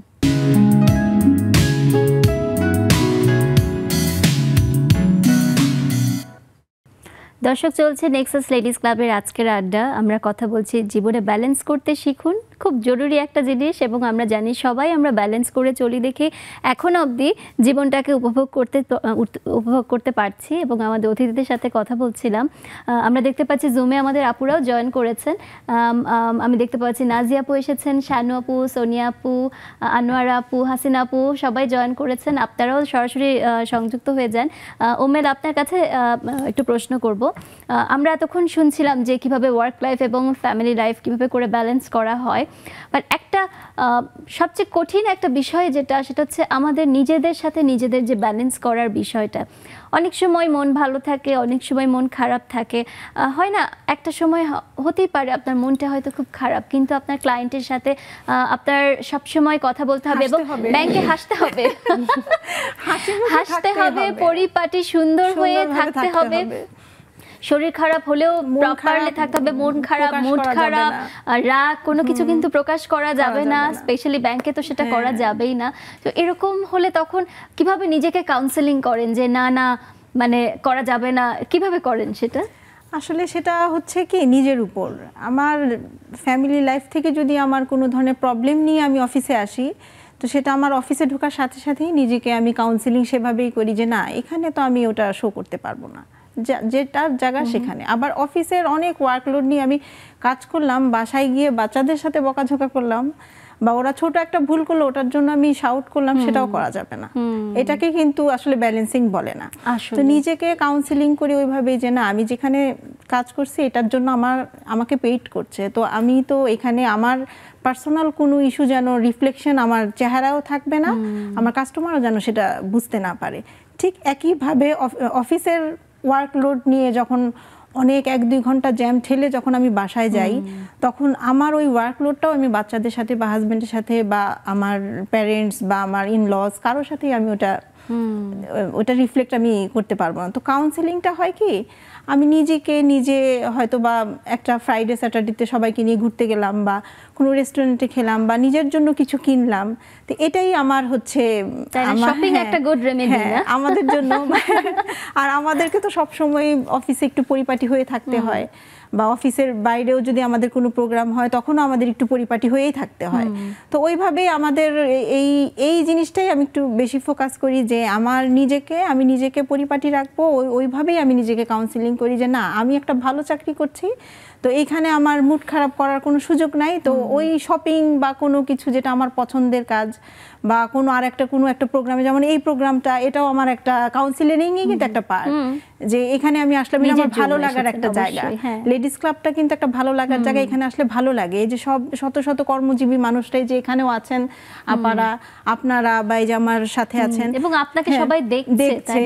দর্শক, চলছে নেক্সাস লেডিস ক্লাবের আজকের আড্ডা। আমরা কথা বলছি জীবনে ব্যালেন্স করতে শিখুন, খুব জরুরি একটা জিনিস, এবং আমরা জানি সবাই আমরা ব্যালেন্স করে চলি দেখে এখন অবধি জীবনটাকে উপভোগ করতে পারছি। এবং আমাদের অতিথিদের সাথে কথা বলছিলাম, আমরা দেখতে পাচ্ছি জুমে আমাদের আপুরাও জয়েন করেছেন। আমি দেখতে পাচ্ছি নাজিয়া আপু এসেছেন, শানু আপু, সোনিয়া আপু, আনোয়ারা আপু, হাসিনা আপু সবাই জয়েন করেছেন। আপনারাও সরাসরি সংযুক্ত হয়ে যান। ওমেল, আপনার কাছে একটু প্রশ্ন করব। আমরা এতক্ষণ শুনছিলাম যে কিভাবে ওয়ার্ক লাইফ এবং ফ্যামিলি লাইফ কিভাবে করে ব্যালেন্স করা হয়, বাট একটা সবচেয়ে কঠিন একটা বিষয় যেটা, সেটা হচ্ছে আমাদের নিজেদের সাথে নিজেদের যে ব্যালেন্স করার বিষয়টা। অনেক সময় মন ভালো থাকে, অনেক সময় মন খারাপ থাকে, হয় না? একটা সময় হতেই পারে আপনার মনটা হয়তো খুব খারাপ, কিন্তু আপনার ক্লায়েন্টের সাথে আপনার সবসময় কথা বলতে হবে এবং ব্যাংকে হাসতে হবে, হাসতে হবে, পরিপাটি সুন্দর হয়ে থাকতে হবে। শরীর খারাপ হলেও প্রপারলি থাকতে হবে। মন খারাপ, মুড খারাপ, রাগ, কোনো কিছু কিন্তু প্রকাশ করা যাবে না, স্পেশালি ব্যাংকে তো সেটা করা যাবেই না। তো এরকম হলে তখন কিভাবে নিজেকে কাউন্সেলিং করেন যে না না মানে করা যাবে না, কিভাবে করেন সেটা? আসলে সেটা হচ্ছে কি নিজের উপর। আমার ফ্যামিলি লাইফ থেকে যদি আমার কোনো ধরনের প্রবলেম নিয়ে আমি অফিসে আসি, তো সেটা আমার অফিসে ঢোকার সাথে সাথেই নিজেকে আমি কাউন্সেলিং সেভাবেই করি যে না, এখানে তো আমি ওটা শো করতে পারবো না, যেটার জায়গা সেখানে। আবার অফিসের অনেক ওয়ার্কলোড নিয়ে আমি কাজ করলাম, বাসায় গিয়ে বাচ্চাদের সাথে বকাঝকা করলাম, বা ওরা ছোট একটা ভুল করলো ওটার জন্য আমি শাউট করলাম, সেটাও করা যাবে না। এটাকে কিন্তু আসলে ব্যালেন্সিং বলে না। তো নিজেকে কাউন্সেলিং করি ওইভাবেই যে না, আমি যেখানে কাজ করছি এটার জন্য আমাকে পেইড করছে, তো আমি তো এখানে আমার পার্সোনাল কোনো ইস্যু যেন রিফ্লেকশন আমার চেহারাও থাকবে না, আমার কাস্টমারও যেন সেটা বুঝতে না পারে। ঠিক একইভাবে অফিসের ওয়ার্কলোড নিয়ে যখন অনেক 1-2 ঘন্টা জ্যাম ঠেলে যখন আমি বাসায় যাই, তখন আমার ওই ওয়ার্কলোডটাও আমি বাচ্চাদের সাথে বা হাজব্যান্ডের সাথে বা আমার প্যারেন্টস বা আমার ইনলস কারোর সাথেই আমি ওটা রিফ্লেক্ট আমি করতে পারবো না। তো কাউন্সেলিংটা হয় কি, আমি নিজে হয়তো বা একটা ফ্রাইডে স্যাটারডেতে সবাইকে নিয়ে ঘুরতে গেলাম বা কোনো রেস্টুরেন্টে খেলাম বা নিজের জন্য কিছু কিনলাম, তো এটাই আমার হচ্ছে শপিং একটা গুড রেমেডি আমাদের জন্য। আর আমাদেরকে তো সবসময় অফিসে একটু পরিপাটি হয়ে থাকতে হয়, বা অফিসের বাইরেও যদি আমাদের কোনো প্রোগ্রাম হয় তখনও আমাদের একটু পরিপাটি হয়েই থাকতে হয়। তো ওইভাবেই আমাদের এই জিনিসটাই আমি একটু বেশি ফোকাস করি যে আমি নিজেকে পরিপাটি রাখবো। ওইভাবেই আমি নিজেকে কাউন্সিলিং করি যে না, আমি একটা ভালো চাকরি করছি, তো এইখানে আমার মুড খারাপ করার কোনো সুযোগ নাই। তো ওই শপিং বা কোনো কিছু যেটা আমার পছন্দের কাজ বা কোনো একটা প্রোগ্রামে, যেমন এই প্রোগ্রামটা, এটাও আমার একটা কাউন্সিলিংই কিন্তু একটা পার্ট, যে এখানে আমি আসলে আমার ভালো লাগার একটা জায়গা। লেডিস ক্লাবটা কিন্তু একটা ভালো লাগার জায়গা, এখানে আসলে ভালো লাগে। এই যে সব শত শত কর্মজীবী মানুষটাই যে এখানেও আছেন, আপনারা বা এই যে আমার সাথে আছেন এবং আপনাকে সবাই দেখছে,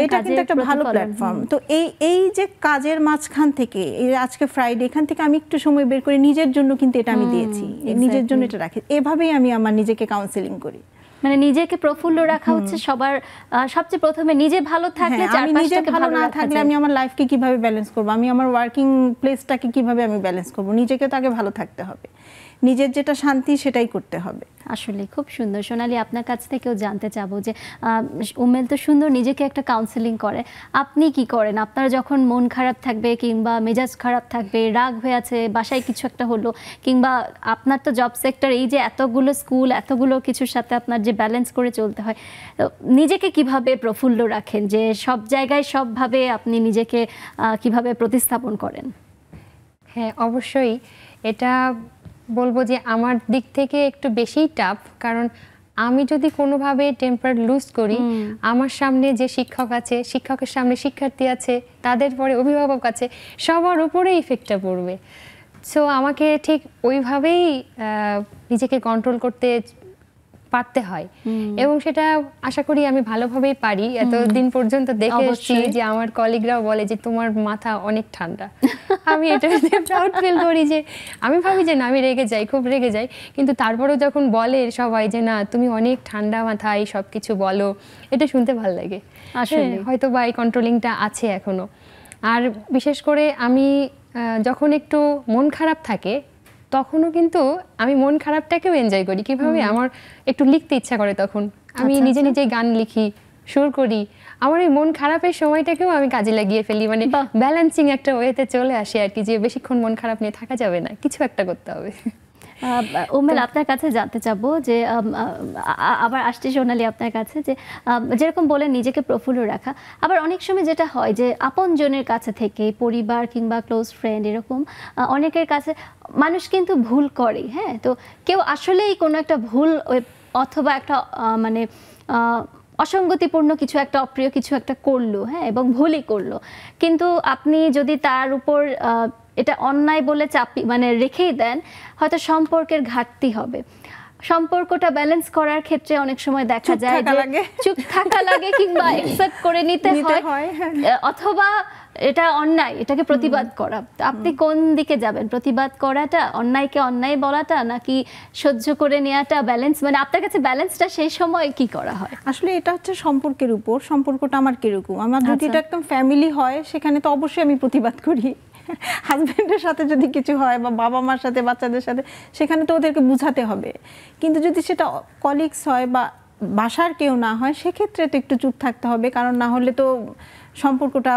এটা কিন্তু একটা ভালো প্ল্যাটফর্ম। তো এই যে কাজের মাঝখান থেকে, এই আজকে ফ্রাইডে, এখান থেকে আমি একটু সময় বের করে নিজের জন্য কিন্তু এটা আমি দিয়েছি, নিজের জন্য এটা রাখি। এভাবেই আমি আমার নিজেকে কাউন্সেলিং করি। মানে নিজেকে প্রফুল্ল রাখা হচ্ছে সবার সবচেয়ে প্রথমে। নিজে ভালো থাকলে চারপাশটাকে ভালো না থাকলে আমি আমার লাইফকে কিভাবে ব্যালেন্স করব, আমি আমার ওয়ার্কিং প্লেসটাকে কিভাবে আমি ব্যালেন্স করব। নিজেকে তো আগে ভালো থাকতে হবে, নিজের যেটা শান্তি সেটাই করতে হবে। আসলে খুব সুন্দর। সোনালী, আপনার কাছ থেকেও জানতে চাবো যে উমেল তো সুন্দর নিজেকে একটা কাউন্সেলিং করে, আপনি কি করেন? আপনার যখন মন খারাপ থাকবে কিংবা মেজাজ খারাপ থাকবে, রাগ হয়ে আছে, বাসায় কিছু একটা হলো, কিংবা আপনার তো জব সেক্টর, এই যে এতগুলো স্কুল, এতগুলো কিছুর সাথে আপনার যে ব্যালেন্স করে চলতে হয়, নিজেকে কিভাবে প্রফুল্ল রাখেন, যে সব জায়গায় সবভাবে আপনি নিজেকে কিভাবে প্রতিস্থাপন করেন? হ্যাঁ, অবশ্যই এটা বলবো যে আমার দিক থেকে একটু বেশিই টাফ, কারণ আমি যদি কোনোভাবে টেম্পার লুজ করি, আমার সামনে যে শিক্ষক আছে, শিক্ষকের সামনে শিক্ষার্থী আছে, তাদের পরে অভিভাবক আছে, সবার উপরে ইফেক্টটা পড়বে। সো আমাকে ঠিক ওইভাবেই নিজেকে কন্ট্রোল করতে পারতে হয়, এবং সেটা আশা করি আমি ভালোভাবেই পারি। এতদিন পর্যন্ত দেখে এসেছি যে আমার কলিগরাও বলে যে তোমার মাথা অনেক ঠান্ডা। আমি এটা প্রাউড ফিল করি যে আমি ভাবি যে না, আমি রেগে যাই, খুব রেগে যাই, কিন্তু তারপরেও যখন বলে সবাই যে না তুমি অনেক ঠান্ডা মাথায় সব কিছু বলো, এটা শুনতে ভালো লাগে। আসলে হয়তো বা এই কন্ট্রোলিংটা আছে এখনো। আর বিশেষ করে আমি যখন একটু মন খারাপ থাকে তখনও কিন্তু আমি মন খারাপটাকেও এনজয় করি। কিভাবে? আমার একটু লিখতে ইচ্ছা করে, তখন আমি নিজে নিজে গান লিখি, সুর করি। আমার এই মন খারাপের সময়টাকেও আমি কাজে লাগিয়ে ফেলি, মানে ব্যালেন্সিং একটা ওয়েতে চলে আসে আর কি, যে বেশিক্ষণ মন খারাপ নিয়ে থাকা যাবে না, কিছু একটা করতে হবে। উম্মেল, আপনার কাছে জানতে চাবো যে আবার আসছে সোনালি আপনার কাছে, যে যেরকম বলেন নিজেকে প্রফুল্ল রাখা, আবার অনেক সময় যেটা হয় যে আপনজনের কাছে থেকে, পরিবার কিংবা ক্লোজ ফ্রেন্ড, এরকম অনেকের কাছে মানুষ কিন্তু ভুল করে। হ্যাঁ, তো কেউ আসলেই কোনো একটা ভুল অথবা একটা মানে অসঙ্গতিপূর্ণ কিছু একটা, অপ্রিয় কিছু একটা করলো, হ্যাঁ, এবং ভুলই করলো, কিন্তু আপনি যদি তার উপর এটা অন্যায় বলে মানে রেখেই দেন, হয়তো সম্পর্কের ঘাটতি হবে। সম্পর্কটা ব্যালেন্স করার ক্ষেত্রে অনেক সময় দেখা যায় যে চুপ থাকা লাগে কিংবা অ্যাকসেপ্ট করে নিতে হয়, অথবা এটা অন্যায়, এটাকে প্রতিবাদ করা। আপনি কোন দিকে যাবেন? প্রতিবাদ করাটা, অন্যায়কে অন্যায় বলাটা, নাকি সহ্য করে নেওয়াটা? ব্যালেন্স মানে আপনার কাছে ব্যালেন্সটা সেই সময় কি করা হয়? আসলে এটা হচ্ছে সম্পর্কের উপর, সম্পর্কটা আমার কিরকম। আমার যদি এটা একদম ফ্যামিলি হয় সেখানে তো অবশ্যই আমি প্রতিবাদ করি। হাজব্যান্ডের সাথে যদি কিছু হয় বা বাবা মার সাথে, বাচ্চাদের সাথে, সেখানে তো ওদেরকে বুঝাতে হবে। কিন্তু যদি সেটা কলিগস হয় বা বাসার কেউ না হয়, সেক্ষেত্রে তো একটু চুপ থাকতে হবে, কারণ না হলে তো সম্পর্কটা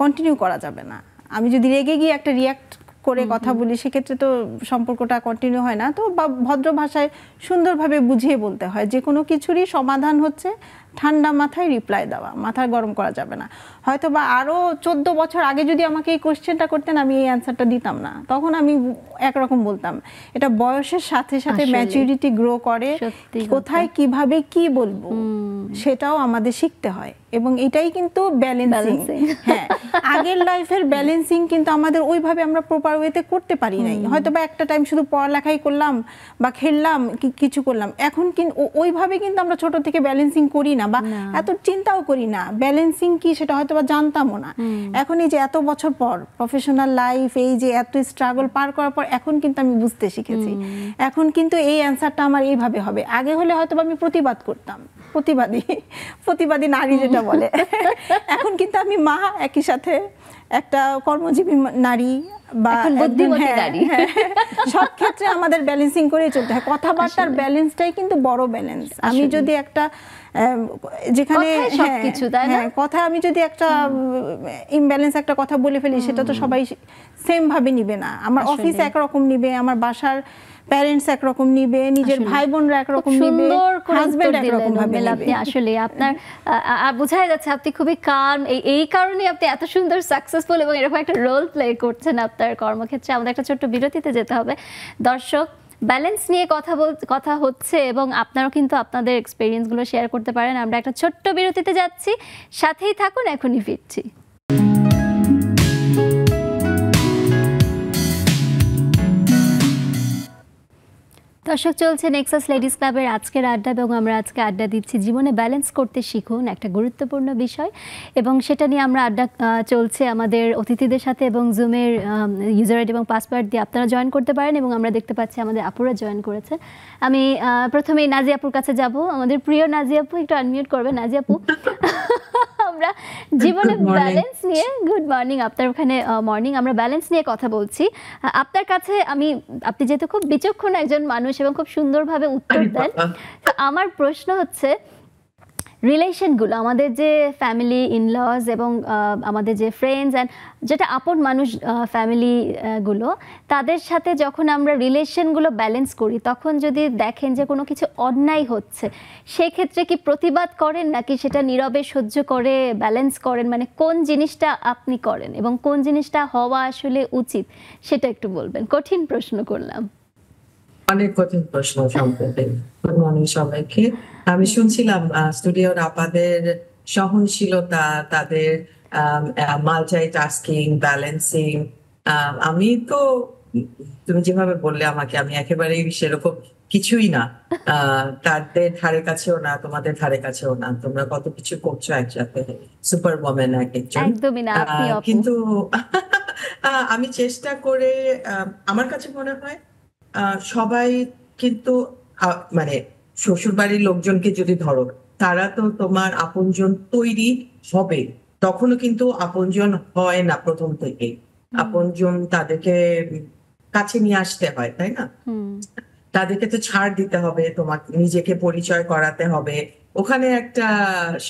কন্টিনিউ করা যাবে না। আমি যদি রেগে গিয়ে একটা রিয়াক্ট করে কথা বলি, সেক্ষেত্রে তো সম্পর্কটা কন্টিনিউ হয় না। তো ভদ্র ভাষায় সুন্দরভাবে বুঝিয়ে বলতে হয় যে কোনো কিছুরই সমাধান হচ্ছে ঠান্ডা মাথায় রিপ্লাই দেওয়া, মাথা গরম করা যাবে না। হয়তো বা আরও 14 বছর আগে যদি আমাকে এই কোয়েশ্চেনটা করতেন, আমি এই অ্যান্সারটা দিতাম না, তখন আমি একরকম বলতাম। এটা বয়সের সাথে সাথে ম্যাচুরিটি গ্রো করে, কোথায় কিভাবে কি বলবো সেটাও আমাদের শিখতে হয়, এবং এটাই কিন্তু ব্যালেন্সিং। হ্যাঁ, আগের লাইফের ব্যালেন্সিং কিন্তু আমাদের ওইভাবে আমরা প্রপার ওয়েতে করতে পারি নাই। হয়তো বা একটা টাইম শুধু পড়ালেখাই করলাম বা খেললাম, কিছু করলাম। এখন কিন্তু ওইভাবে কিন্তু আমরা ছোট থেকে ব্যালেন্সিং করি না, বা এত চিন্তাও করি না ব্যালেন্সিং কি, সেটা হয়তো বা জানতামও না। এখন এই যে এত বছর পর প্রফেশনাল লাইফ, এই যে এত স্ট্রাগল পার করার পর এখন কিন্তু আমি বুঝতে শিখেছি। এখন কিন্তু এই অ্যান্সারটা আমার এইভাবে হবে। আগে হলে হয়তো আমি প্রতিবাদ করতাম, প্রতিবাদী নারী যেটা বলে। এখন কিন্তু আমি মা, একই সাথে একটা কর্মজীবী নারী, বা বুদ্ধিমতী নারী। সব ক্ষেত্রে আমাদের ব্যালেন্সিং করে চলতে হয়। কথাবার্তার ব্যালেন্সটাই কিন্তু বড় ব্যালেন্স। আমি যদি একটা যেখানে কথা, আমি যদি একটা ইমব্যালেন্স একটা কথা বলে ফেলি, সেটা তো সবাই সেম ভাবে নিবে না। আমার অফিস একরকম নিবে, আমার বাসার প্যারেন্টস একরকম নিবে, নিজের ভাই বোনরা একরকম নিবে, হাজবেন্ড একরকম ভাবে নিবে। আপনি আসলে আপনার বোঝা যাচ্ছে আপনি খুবই কাম, এই কারণে আপনি এত সুন্দর সাকসেসফুল এবং এরকম একটা রোল প্লে করছেন আপনার কর্মক্ষেত্রে। আমাদের একটা ছোট্ট বিরতিতে যেতে হবে। দর্শক, ব্যালেন্স নিয়ে কথা হচ্ছে এবং আপনারাও কিন্তু আপনাদের এক্সপেরিয়েন্সগুলো শেয়ার করতে পারেন। আমরা একটা ছোট্ট বিরতিতে যাচ্ছি, সাথেই থাকুন, এখনই ফিরছি। দর্শক, চলছে নেক্সাস লেডিস ক্লাবের আজকের আড্ডা, এবং আমরা আজকে আড্ডা দিচ্ছি জীবনে ব্যালেন্স করতে শিখুন, একটা গুরুত্বপূর্ণ বিষয়, এবং সেটা নিয়ে আমরা আড্ডা চলছে আমাদের অতিথিদের সাথে, এবং জুমের ইউজার আইডি এবং পাসওয়ার্ড দিয়ে আপনারা জয়েন করতে পারেন, এবং আমরা দেখতে পাচ্ছি আমাদের আপুরা জয়েন করেছে। আমি প্রথমেই নাজি আপুর কাছে যাব। আমাদের প্রিয় নাজি আপু, একটু আনমিউট করবে নাজি আপু। আমরা জীবনে ব্যালেন্স নিয়ে, গুড মর্নিং আপনার ওখানে, মর্নিং, আমরা ব্যালেন্স নিয়ে কথা বলছি। আপনার কাছে আপনি যেহেতু খুব বিচক্ষণ একজন মানুষ এবং খুব সুন্দরভাবে উত্তর দেন, আমার প্রশ্ন হচ্ছে রিলেশনগুলো, আমাদের যে ফ্যামিলি, ইনলজ এবং আমাদের যে ফ্রেন্ডস অ্যান্ড যেটা আপন মানুষ, ফ্যামিলিগুলো, তাদের সাথে যখন আমরা রিলেশনগুলো ব্যালেন্স করি, তখন যদি দেখেন যে কোনো কিছু অন্যায় হচ্ছে, সেক্ষেত্রে কি প্রতিবাদ করেন, নাকি সেটা নীরবে সহ্য করে ব্যালেন্স করেন? মানে কোন জিনিসটা আপনি করেন এবং কোন জিনিসটা হওয়া আসলে উচিত, সেটা একটু বলবেন। কঠিন প্রশ্ন করলাম। অনেক কঠিন প্রশ্ন সম্পর্কে। গুড মর্নিং সবাইকে। আমি শুনছিলাম স্টুডিওর আপাদের সহনশীলতা, তাদের মাল্টিটাস্কিং, ব্যালেন্সিং। আমি তো, তুমি যেভাবে বললে আমাকে, আমি একেবারেই সেরকম কিছুই না, তাদের ধারে কাছেও না, তোমাদের ধারে কাছেও না। তোমরা কত কিছু করছো একসাথে, সুপার ওম্যান এক একজন। একদমই না, আপনি আপু। কিন্তু আমি চেষ্টা করে, আমার কাছে মনে হয় সবাই কিন্তু মানে শ্বশুর বাড়ির লোকজনকে যদি ধরো, তারা তো তোমার আপনজন তৈরি হবে, তখনও কিন্তু আপনজন হয় না প্রথম থেকে। আপনজন তাদেরকে কাছে নিয়ে আসতে হয়, তাই না? তাদেরকে তো ছাড় দিতে হবে, তোমাকে নিজেকে পরিচয় করাতে হবে, ওখানে একটা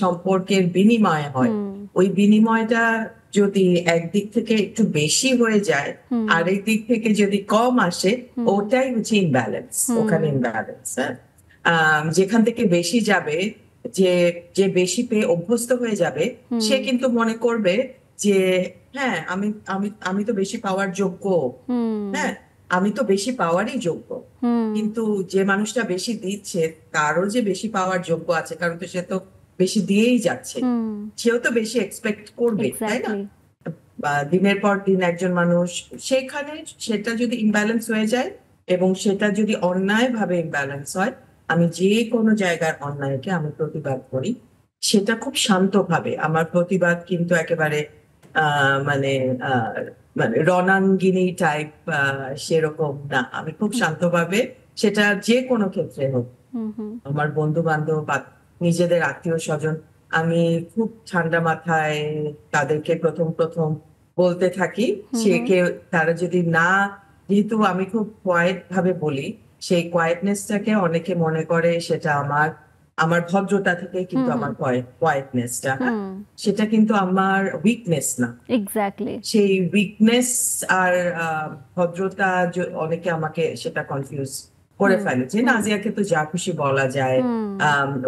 সম্পর্কের বিনিময় হয়। ওই বিনিময়টা যদি একদিক থেকে একটু বেশি হয়ে যায়, আরেক দিক থেকে যদি কম আসে, ওটাই হচ্ছে ইমব্যালেন্স। ওখানে ইমব্যালেন্স। যেখান থেকে বেশি যাবে, যে যে বেশি পেয়ে অভ্যস্ত হয়ে যাবে, সে কিন্তু মনে করবে যে হ্যাঁ, আমি আমি আমি তো বেশি পাওয়ার যোগ্য, হ্যাঁ আমি তো বেশি পাওয়ারই যোগ্য। কিন্তু যে মানুষটা বেশি দিচ্ছে, তারও যে বেশি পাওয়ার যোগ্য আছে, কারণ তো সে তো বেশি দিয়েই যাচ্ছে, সেও তো বেশি এক্সপেক্ট করবে, তাই না? দিনের পর দিন একজন মানুষ, সেখানে সেটা যদি ইমব্যালেন্স হয়ে যায় এবং সেটা যদি অন্যায় ভাবে ইমব্যালেন্স হয়, আমি যে কোনো জায়গার অন্যায়কে আমি প্রতিবাদ করি, সেটা খুব শান্তভাবে। আমার প্রতিবাদ কিন্তু একেবারে মানে মানে রণাঙ্গিনী টাইপ সেরকম না, আমি খুব শান্তভাবে, সেটা যে কোনো ক্ষেত্রে হোক, আমার বন্ধু বান্ধব বা নিজেদের আত্মীয় স্বজন, আমি খুব ঠান্ডা মাথায় তাদেরকে প্রথম প্রথম বলতে থাকি। তারা যদি না, যেহেতু আমি খুব কোয়েট ভাবে বলি, সেই কোয়েটনেসটাকে অনেকে মনে করে সেটা আমার ভদ্রতা থেকে, কিন্তু আমার কোয়েটনেসটা, সেটা কিন্তু আমার উইকনেস না। এক্স্যাক্টলি সেই উইকনেস আর ভদ্রতা, অনেকে আমাকে সেটা কনফিউজ করে ফেলে যে নাজিয়াকে তো যা খুশি বলা যায়,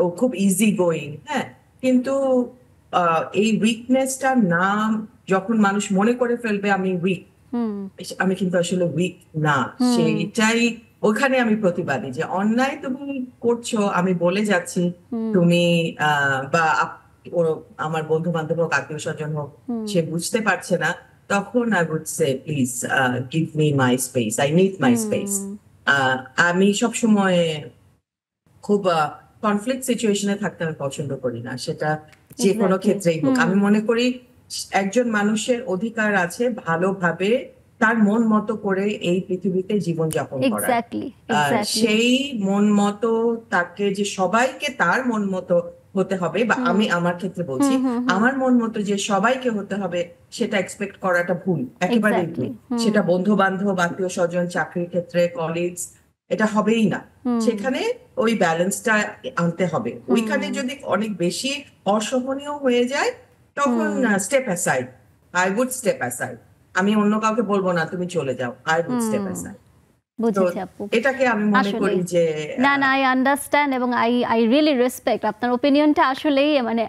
ও খুব ইজি গোয়িং। হ্যাঁ, কিন্তু এই উইকনেসটা নাম যখন মানুষ মনে করে ফেলবে আমি উইক, আমি কিন্তু আসলে উইক না। সেইটাই ওখানে আমি প্রতিবাদী, যে অন্যায় তুমি করছো, আমি বলে যাচ্ছি, তুমি বা আমার বন্ধু বান্ধব হোক, আত্মীয় স্বজন হোক, সে বুঝতে পারছে না, তখন I would say please give me my space, I need my space. আমি সবসময় খুব কনফ্লিক্ট সিচুয়েশনে থাকতে আমি পছন্দ করি না, সেটা যে কোনো ক্ষেত্রেই হোক। আমি মনে করি একজন মানুষের অধিকার আছে ভালোভাবে তার মন মতো করে এই পৃথিবীতে জীবনযাপন করার। সেই মন মতো তাকে, যে সবাইকে তার মন মতো হতে হবে, বা আমি আমার ক্ষেত্রে বলছি, আমার মন মতো যে সবাইকে হতে হবে, সেটা এক্সপেক্ট করাটা ভুল, একেবারেই ভুল। সেটা বন্ধু বান্ধব, আত্মীয় স্বজন, চাকরির ক্ষেত্রে, কলিগস, এটা হবেই না। সেখানে ওই ব্যালেন্সটা আনতে হবে। ওইখানে যদি অনেক বেশি অসহনীয় হয়ে যায়, তখন step aside, I would step aside. আমি অন্য কাউকে বলবো না তুমি চলে যাও, আই উড স্টেপ অ্যাসাইড। বুঝেছি আপু, এটাকে আমি মনে করি যে না আই আন্ডারস্ট্যান্ড, এবং আই রিয়েলি রেসপেক্ট আপনার ওপিনিয়নটা। আসলেই মানে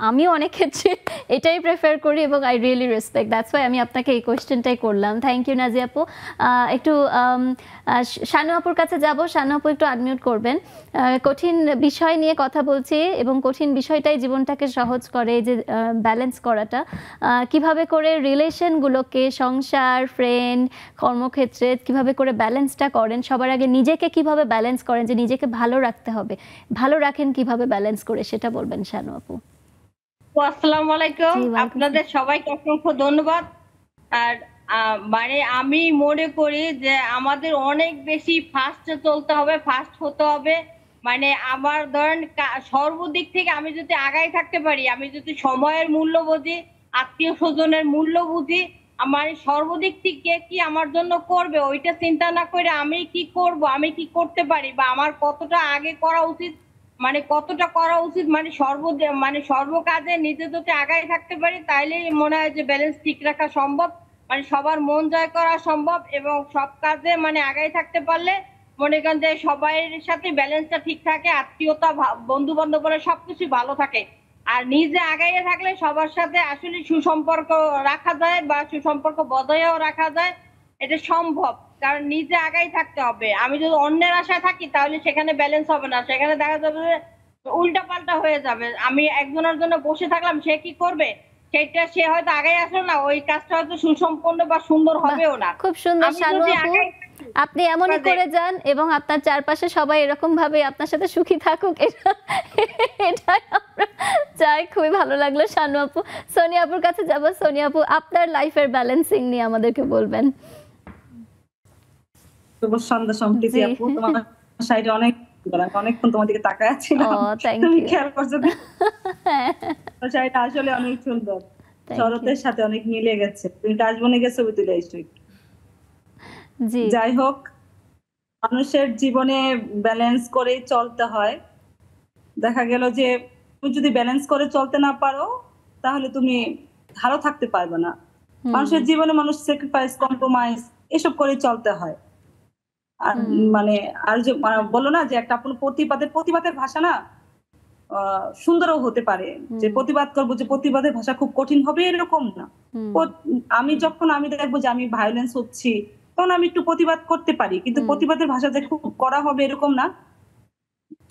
আমিও অনেক ক্ষেত্রে এটাই প্রেফার করি, এবং I really respect, that's why আমি আপনাকে এই কোয়েশ্চেনটাই করলাম। থ্যাংক ইউ নাজিয়া আপু। একটু শানু আপুর কাছে যাব। শানু আপু একটু আনমিউট করবেন। কঠিন বিষয় নিয়ে কথা বলছি, এবং কঠিন বিষয়টাই জীবনটাকে সহজ করে, যে ব্যালেন্স করাটা, কিভাবে করে রিলেশনগুলোকে, সংসার, ফ্রেন্ড, কর্মক্ষেত্রে কিভাবে করে ব্যালেন্সটা করেন। সবার আগে নিজেকে কিভাবে ব্যালেন্স করেন, যে নিজেকে ভালো রাখতে হবে, ভালো রাখেন কিভাবে ব্যালেন্স করে, সেটা বলবেন শানু আপু। আসসালামু আলাইকুম, আপনাদের সবাইকে অসংখ্য ধন্যবাদ। আর মানে আমি মনে করি যে আমাদের অনেক বেশি ফাস্ট চলতে হবে, ফাস্ট হতে হবে। মানে আমার ধরেন সর্বদিক থেকে আমি যদি আগাই থাকতে পারি, আমি যদি সময়ের মূল্য বুঝি, আত্মীয় স্বজনের মূল্য বুঝি, আমার সর্বদিক থেকে কি আমার জন্য করবে ওইটা চিন্তা না করে আমি কি করব, আমি কি করতে পারি, বা আমার কতটা আগে করা উচিত, মানে কতটা করা উচিত, মানে সর্ব কাজে নিজে যদি আগায় থাকতে পারি, তাইলে মনে হয় যে ব্যালেন্স ঠিক রাখা সম্ভব, মানে সবার মন জয় করা সম্ভব, এবং সব কাজে মানে আগায় থাকতে পারলে মনে করেন যে সবাইয়ের সাথে ব্যালেন্সটা ঠিক থাকে, আত্মীয়তা, বন্ধু বান্ধবরা সবকিছু ভালো থাকে। আর নিজে আগাইয়ে থাকলে সবার সাথে আসলে সুসম্পর্ক রাখা যায়, বা সুসম্পর্ক বজায়ও রাখা যায়, এটা সম্ভব। কারণ নিজে আগাই থাকতে হবে। আমি যদি অন্যের আশায় থাকি, তাহলে সেখানে ব্যালেন্স হবে না, সেখানে দেখা যাবে যে উল্টা পাল্টা হয়ে যাবে। আমি একজনের জন্য বসে থাকলাম, সে কি করবে, সেটা সে হয়তো আগাই আসলো না, ওই কাজটা হয়তো সুসম্পন্ন বা সুন্দর হবেও না। খুব সুন্দর শানু আপু, আপনি এমনই করে যান এবং আপনার চারপাশে সবাই এরকম ভাবে আপনার সাথে সুখী থাকুক, এটাই আমরা চাই। খুবই ভালো লাগলো শানু আপু। সোনিয়া আপুর কাছে যাব। সোনিয়া আপু, আপনার লাইফের ব্যালেন্সিং নিয়ে আমাদেরকে বলবেন। শুভ সন্ধ্যা সম্প্রীতি আপু, তোমার সাইডে অনেকক্ষণ তোমার দিকে তাকায় আছিলাম। তুমি খেয়াল করছো কি? সাইডটা আসলে অনেক সুন্দর, শরতের সাথে অনেক মিলে গেছে। তুমি ডাস্টবিনে গেছো তুলে এসো। জি, যাই হোক, মানুষের জীবনে ব্যালেন্স করে চলতে হয়। দেখা গেল যে তুমি যদি ব্যালেন্স করে চলতে না পারো তাহলে তুমি ভালো থাকতে পারবে না। মানুষের জীবনে মানুষ স্যাক্রিফাইস, কম্প্রোমাইজ এসব করে চলতে হয়। আর মানে আর যে বলো না যে একটা প্রতিবাদের ভাষা না সুন্দরও হতে পারে, যে প্রতিবাদ করবো যে প্রতিবাদের ভাষা খুব কঠিন হবে এরকম না। আমি দেখবো যে আমি ভায়োলেন্স হচ্ছি, তখন আমি একটু প্রতিবাদ করতে পারি, কিন্তু প্রতিবাদের ভাষা যে খুব করা হবে এরকম না।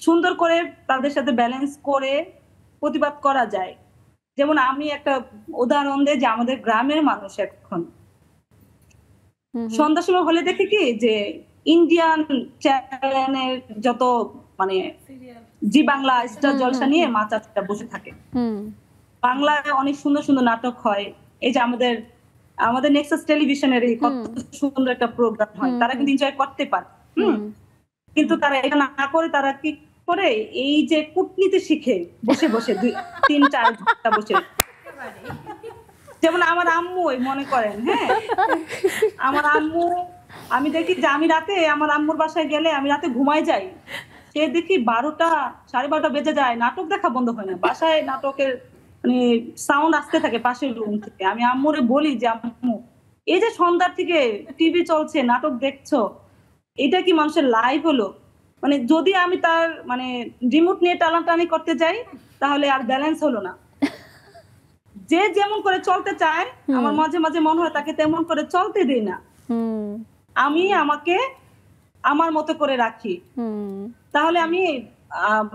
সুন্দর করে তাদের সাথে ব্যালেন্স করে প্রতিবাদ করা যায়। যেমন আমি একটা উদাহরণ দেই যে আমাদের গ্রামের মানুষ এখন সন্ধ্যার সময় হলে দেখে কি যে ইন্ডিয়ান চ্যানেলের যত মানে জি বাংলা, স্টার জলসা নিয়ে মা চাচিটা বসে থাকে। বাংলায় অনেক সুন্দর সুন্দর নাটক হয়। এই যে আমাদের নেক্সাস টেলিভিশনের কত সুন্দর একটা প্রোগ্রাম হয়, তারা কিন্তু এনজয় করতে পারে। কিন্তু তারা এটা না করে তারা কি করে, এই যে কূটনীতি শিখে বসে বসে 3-4 ঘন্টা বসে। যেমন আমার আম্মু মনে করেন, হ্যাঁ আমার আম্মু, আমি দেখি যে আমি রাতে আমার আম্মুর বাসায় গেলে আমি রাতে ঘুমাই যাই, সে দেখি 12টা 12:30 বেজে যায়, নাটক দেখা বন্ধ হয় না। বাসায় নাটকের মানে সাউন্ড আসতে থাকে পাশের রুম থেকে। আমি আম্মুরে বলি যে আম্মু, এই যে সন্ধ্যার থেকে টিভি চলছে, নাটক দেখছো, এটা কি মানুষের লাইফ হলো? মানে যদি আমি তার মানে রিমোট নিয়ে টানাটানি করতে যাই তাহলে আর ব্যালেন্স হলো না। যে যেমন করে চলতে চায় আমার মাঝে মাঝে মনে হয় তাকে তেমন করে চলতে দেই না, আমি আমাকে আমার মতো করে রাখি, তাহলে আমি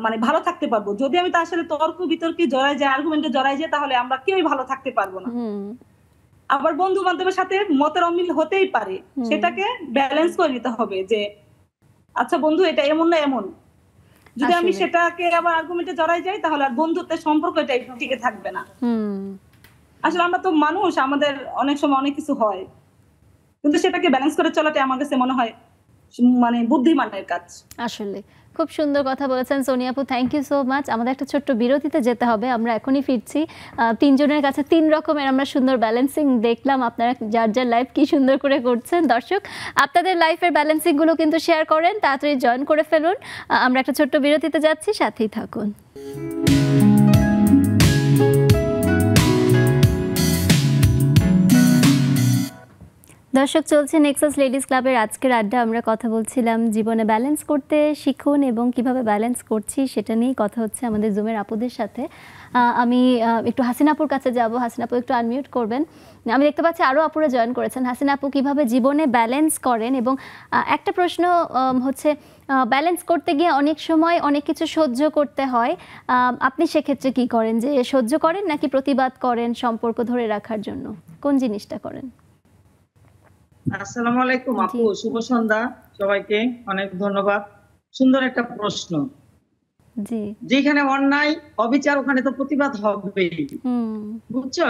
মানে ভালো থাকতে পারবো। যদি আমি তার সাথে তর্ক বিতর্কে জড়াই যাই, আর্গুমেন্টে জড়াই যাই, তাহলে আমরা কেউই ভালো থাকতে পারবো না। আবার বন্ধু বান্ধবের সাথে মতের অমিল হতেই পারে, সেটাকে ব্যালেন্স করে নিতে হবে যে আচ্ছা বন্ধু এটা এমন না এমন। যদি আমি সেটাকে আবার আর্গুমেন্টে জড়াই যাই তাহলে আর বন্ধুত্বের সম্পর্ক এটা টিকে থাকবে না। আসলে আমরা তো মানুষ, আমাদের অনেক সময় অনেক কিছু হয়, কিন্তু সেটাকে ব্যালেন্স করে চলাটা আমার কাছে মনে হয় মানে বুদ্ধিমানের কাজ। আসলে খুব সুন্দর কথা বলেছেন সোনিয়া আপু, থ্যাংক ইউ সো মাচ। আমাদের একটা ছোট্ট বিরতিতে যেতে হবে, আমরা এখনই ফিরছি। তিনজনের কাছে 3 রকমের আমরা সুন্দর ব্যালেন্সিং দেখলাম, আপনারা যার যার লাইফ কি সুন্দর করে করছেন। দর্শক, আপনাদের লাইফের ব্যালেন্সিংগুলো কিন্তু শেয়ার করেন, তাড়াতাড়ি জয়েন করে ফেলুন। আমরা একটা ছোট্ট বিরতিতে যাচ্ছি, সাথেই থাকুন। দর্শক, চলছে নেক্সাস লেডিস ক্লাবের আজকের আড্ডা। আমরা কথা বলছিলাম জীবনে ব্যালেন্স করতে শিখুন এবং কিভাবে ব্যালেন্স করছি সেটা নিয়েই কথা হচ্ছে আমাদের জুমের আপুদের সাথে। আমি একটু হাসিনা আপুর কাছে যাব। হাসিনা আপু একটু আনমিউট করবেন। আমি দেখতে পাচ্ছি আরও আপুরা জয়েন করেছেন। হাসিনা আপু কিভাবে জীবনে ব্যালেন্স করেন, এবং একটা প্রশ্ন হচ্ছে ব্যালেন্স করতে গিয়ে অনেক সময় অনেক কিছু সহ্য করতে হয়, আপনি সেক্ষেত্রে কি করেন? যে সহ্য করেন নাকি প্রতিবাদ করেন সম্পর্ক ধরে রাখার জন্য? কোন জিনিসটা করেন? আসসালামু আলাইকুম আপু, শুভ সন্ধ্যা সবাইকে, অনেক ধন্যবাদ। সুন্দর একটা প্রশ্ন। জি, যেখানে অন্যায় অবিচার ওখানে তো প্রতিবাদ হবে, বুঝছো?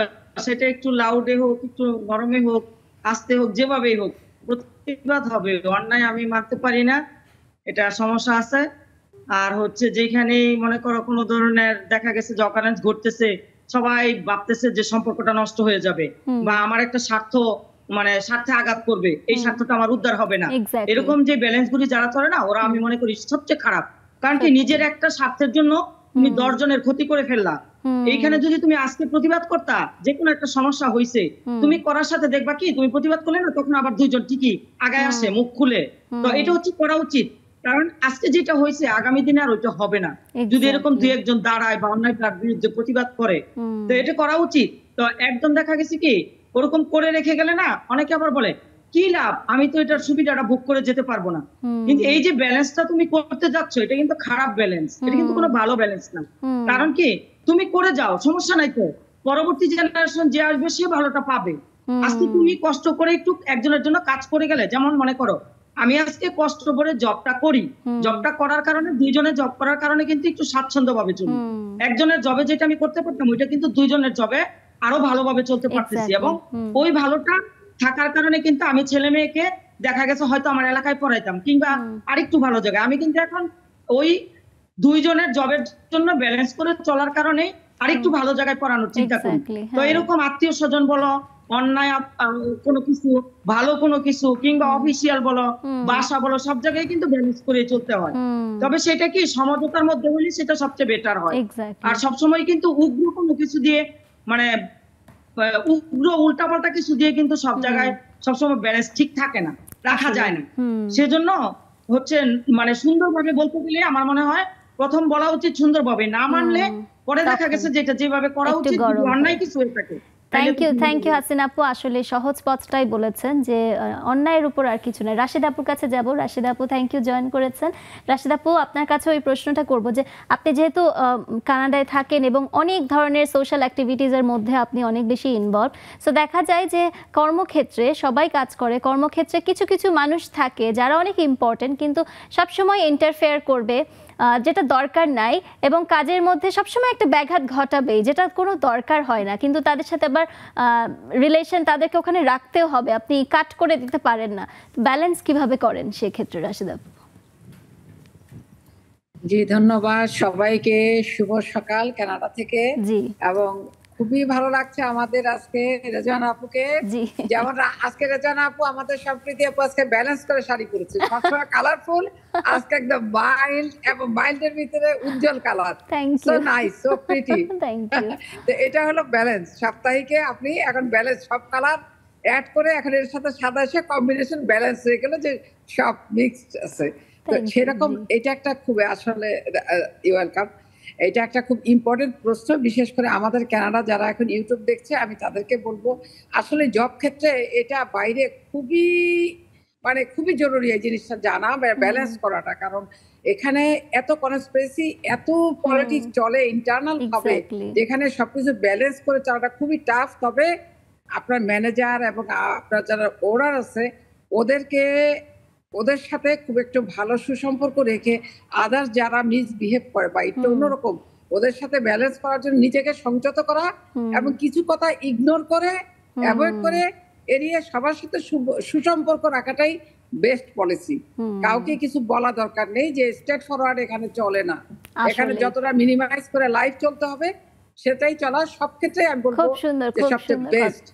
সেটা একটু লাউডে হোক, একটু গরমে হোক, আস্তে হোক, যেভাবেই হোক প্রতিবাদ হবে। অন্যায় আমি মানতে পারি না, এটা সমস্যা আছে। আর হচ্ছে যেখানে মনে করো কোনো ধরনের দেখা গেছে যে অকারেন্স ঘটতেছে, সবাই ভাবতেছে যে সম্পর্কটা নষ্ট হয়ে যাবে বা আমার একটা স্বার্থ মানে স্বার্থে আঘাত করবে, এই স্বার্থটা আমার উদ্ধার হবে না, এরকম যে ব্যালেন্স গুলি যারা করে না, ওরা আমি মনে করি সবচেয়ে খারাপ। কারণ কি, নিজের একটা স্বার্থের জন্য তুমি 10 জনের ক্ষতি করে ফেললা। এইখানে যদি তুমি আজকে প্রতিবাদ করতা, যে কোনো একটা সমস্যা হয়েছে, তুমি করার সাথে দেখবা কি তুমি প্রতিবাদ করলে না, তখন আবার 2 জন ঠিকই আগায় আসে মুখ খুলে। তো এটা হচ্ছে করা উচিত, কারণ আজকে যেটা হয়েছে আগামী দিনে আর ওইটা হবে না। যদি এরকম 2-1 জন দাঁড়ায় বা অন্যায়টার বিরুদ্ধে প্রতিবাদ করে, তো এটা করা উচিত। তো একদম দেখা গেছে কি ওরকম করে রেখে গেলে না, অনেকে আবার বলে কি লাভ, আমি তো এটার সুবিধাটা ভোগ করে যেতে পারবো না। কিন্তু এই যে ব্যালেন্সটা তুমি করতে যাচ্ছ, এটা কিন্তু খারাপ ব্যালেন্স, এটা কিন্তু কোনো ভালো ব্যালেন্স না। কারণ কি, তুমি করে যাও, সমস্যা নাই তো, পরবর্তী জেনারেশন যে আসবে সে ভালোটা পাবে। আজকে তুমি কষ্ট করে একটু একজনের জন্য কাজ করে গেলে, যেমন মনে করো আমি আজকে কষ্ট করে জবটা করি, জবটা করার কারণে দুইজনের জব করার কারণে কিন্তু একটু স্বাচ্ছন্দ্য ভাবে চলি। একজনের জবে যেটা আমি করতে পারতাম ওইটা কিন্তু দুইজনের জবে আরো ভালোভাবে চলতে পারতেছি, এবং ওই ভালোটা থাকার কারণে কিন্তু আমি ছেলে মেয়েকে দেখা গেছে হয়তো আমার এলাকায় পড়াইতাম কিংবা আরেকটু ভালো জায়গায়, আমি কিন্তু এখন ওই দুইজনের জবের জন্য ব্যালেন্স করে চলার কারণে আরেকটু ভালো জায়গায় পড়ানোর চিন্তা করি। তো এরকম আত্মীয় স্বজন বলো, অন্যায় কোনো কিছু, ভালো কোনো কিছু, কিংবা অফিসিয়াল বলো, বাসা বলো, সব জায়গায় কিন্তু ব্যালেন্স করে চলতে হয়। তবে সেটা কি সমঝোতার মধ্যে হলে সেটা সবচেয়ে বেটার হয়। আর সবসময় কিন্তু উগ্র কোনো কিছু দিয়ে, মানে উগ্র উল্টাপাল্টা কিছু দিয়ে কিন্তু সব জায়গায় সবসময় ব্যালেন্স ঠিক থাকে না, রাখা যায় না। সেজন্য হচ্ছে মানে সুন্দরভাবে বলতে গেলে আমার মনে হয় প্রথম বলা উচিত সুন্দরভাবে, না মানলে পরে দেখা গেছে যেটা যেভাবে করা উচিত অন্যায় কিছু হয়ে থাকে। থ্যাংক ইউ হাসিনা আপু, আসলে সহজ পথটাই বলেছেন যে অন্যায়ের উপর আর কিছু নয়। রাশেদ আপুর কাছে যাব। রাশেদ আপু থ্যাংক ইউ, জয়েন করেছেন। রাশেদ আপু আপনার কাছে ওই প্রশ্নটা করব যে আপনি যেহেতু কানাডায় থাকেন এবং অনেক ধরনের সোশ্যাল অ্যাক্টিভিটিসের মধ্যে আপনি অনেক বেশি ইনভলভ, সো দেখা যায় যে কর্মক্ষেত্রে সবাই কাজ করে, কর্মক্ষেত্রে কিছু কিছু মানুষ থাকে যারা অনেক ইম্পর্টেন্ট কিন্তু সবসময় ইন্টারফেয়ার করবে যেটা দরকার নাই, এবং কাজের মধ্যে সবসময় একটা ব্যাঘাত ঘটাবেই যেটা কোনো দরকার হয় না, কিন্তু তাদের সাথে আবার রিলেশন তাদেরকে ওখানে রাখতেও হবে, আপনি কাট করে দিতে পারেন না। ব্যালেন্স কিভাবে করেন সেক্ষেত্রে রাশেদ আপু? জি ধন্যবাদ সবাইকে, শুভ সকাল কানাডা থেকে। জি, এবং খুবই ভালো লাগছে আমাদের আজকে রেজানা আপুকে, যেমন আজকে রেজানা আপু আমাদের সম্প্রীতি আপু আজকে ব্যালেন্স করে শাড়ি পরেছে, সবসময় কালারফুল, আজকে একদম মাইল্ড এবং মাইল্ডের ভিতরে উজ্জ্বল colour, so nice, so pretty. তো এটা হলো ব্যালেন্স। সাপ্তাহিকে আপনি এখন ব্যালেন্স সব কালার অ্যাড করে এখন এর সাথে সাদা এসে কম্বিনেশন ব্যালেন্স হয়ে গেল, যে সব মিক্সড আছে। তো সেরকম এটা একটা খুব আসলে ওয়েলকাম, এটা একটা খুব ইম্পর্টেন্ট প্রশ্ন, বিশেষ করে আমাদের কানাডা যারা এখন ইউটিউব দেখছে আমি তাদেরকে বলবো আসলে জব ক্ষেত্রে এটা বাইরে খুবই মানে খুবই জরুরি এই জিনিসটা জানা, ব্যালেন্স করাটা। কারণ এখানে এত কনস্পিরেসি, এত পলিটিক্স চলে ইন্টারনাল ভাবে, যেখানে সবকিছু ব্যালেন্স করে চলাটা খুবই টাফ। তবে আপনার ম্যানেজার এবং আপনার যারা ওনার আছে ওদের সাথে খুব একটু ভালো সুসম্পর্ক রেখে আদার্স যারা মিসবিহেভ করে বা একটু অন্যরকম, ওদের সাথে ব্যালেন্স করার জন্য নিজেকে সংযত করা এবং কিছু কথা ইগনোর করে অ্যাভয়েড করে এড়িয়ে সবার সাথে সুসম্পর্ক রাখাটাই বেস্ট পলিসি। কাউকে কিছু বলা দরকার নেই, যে স্ট্রেট ফরওয়ার্ড এখানে চলে না, এখানে যতটা মিনিমাইজ করে লাইফ চলতে হবে সেটাই চলা সব ক্ষেত্রে আমি বলবো। খুব সুন্দর, খুব সুন্দর।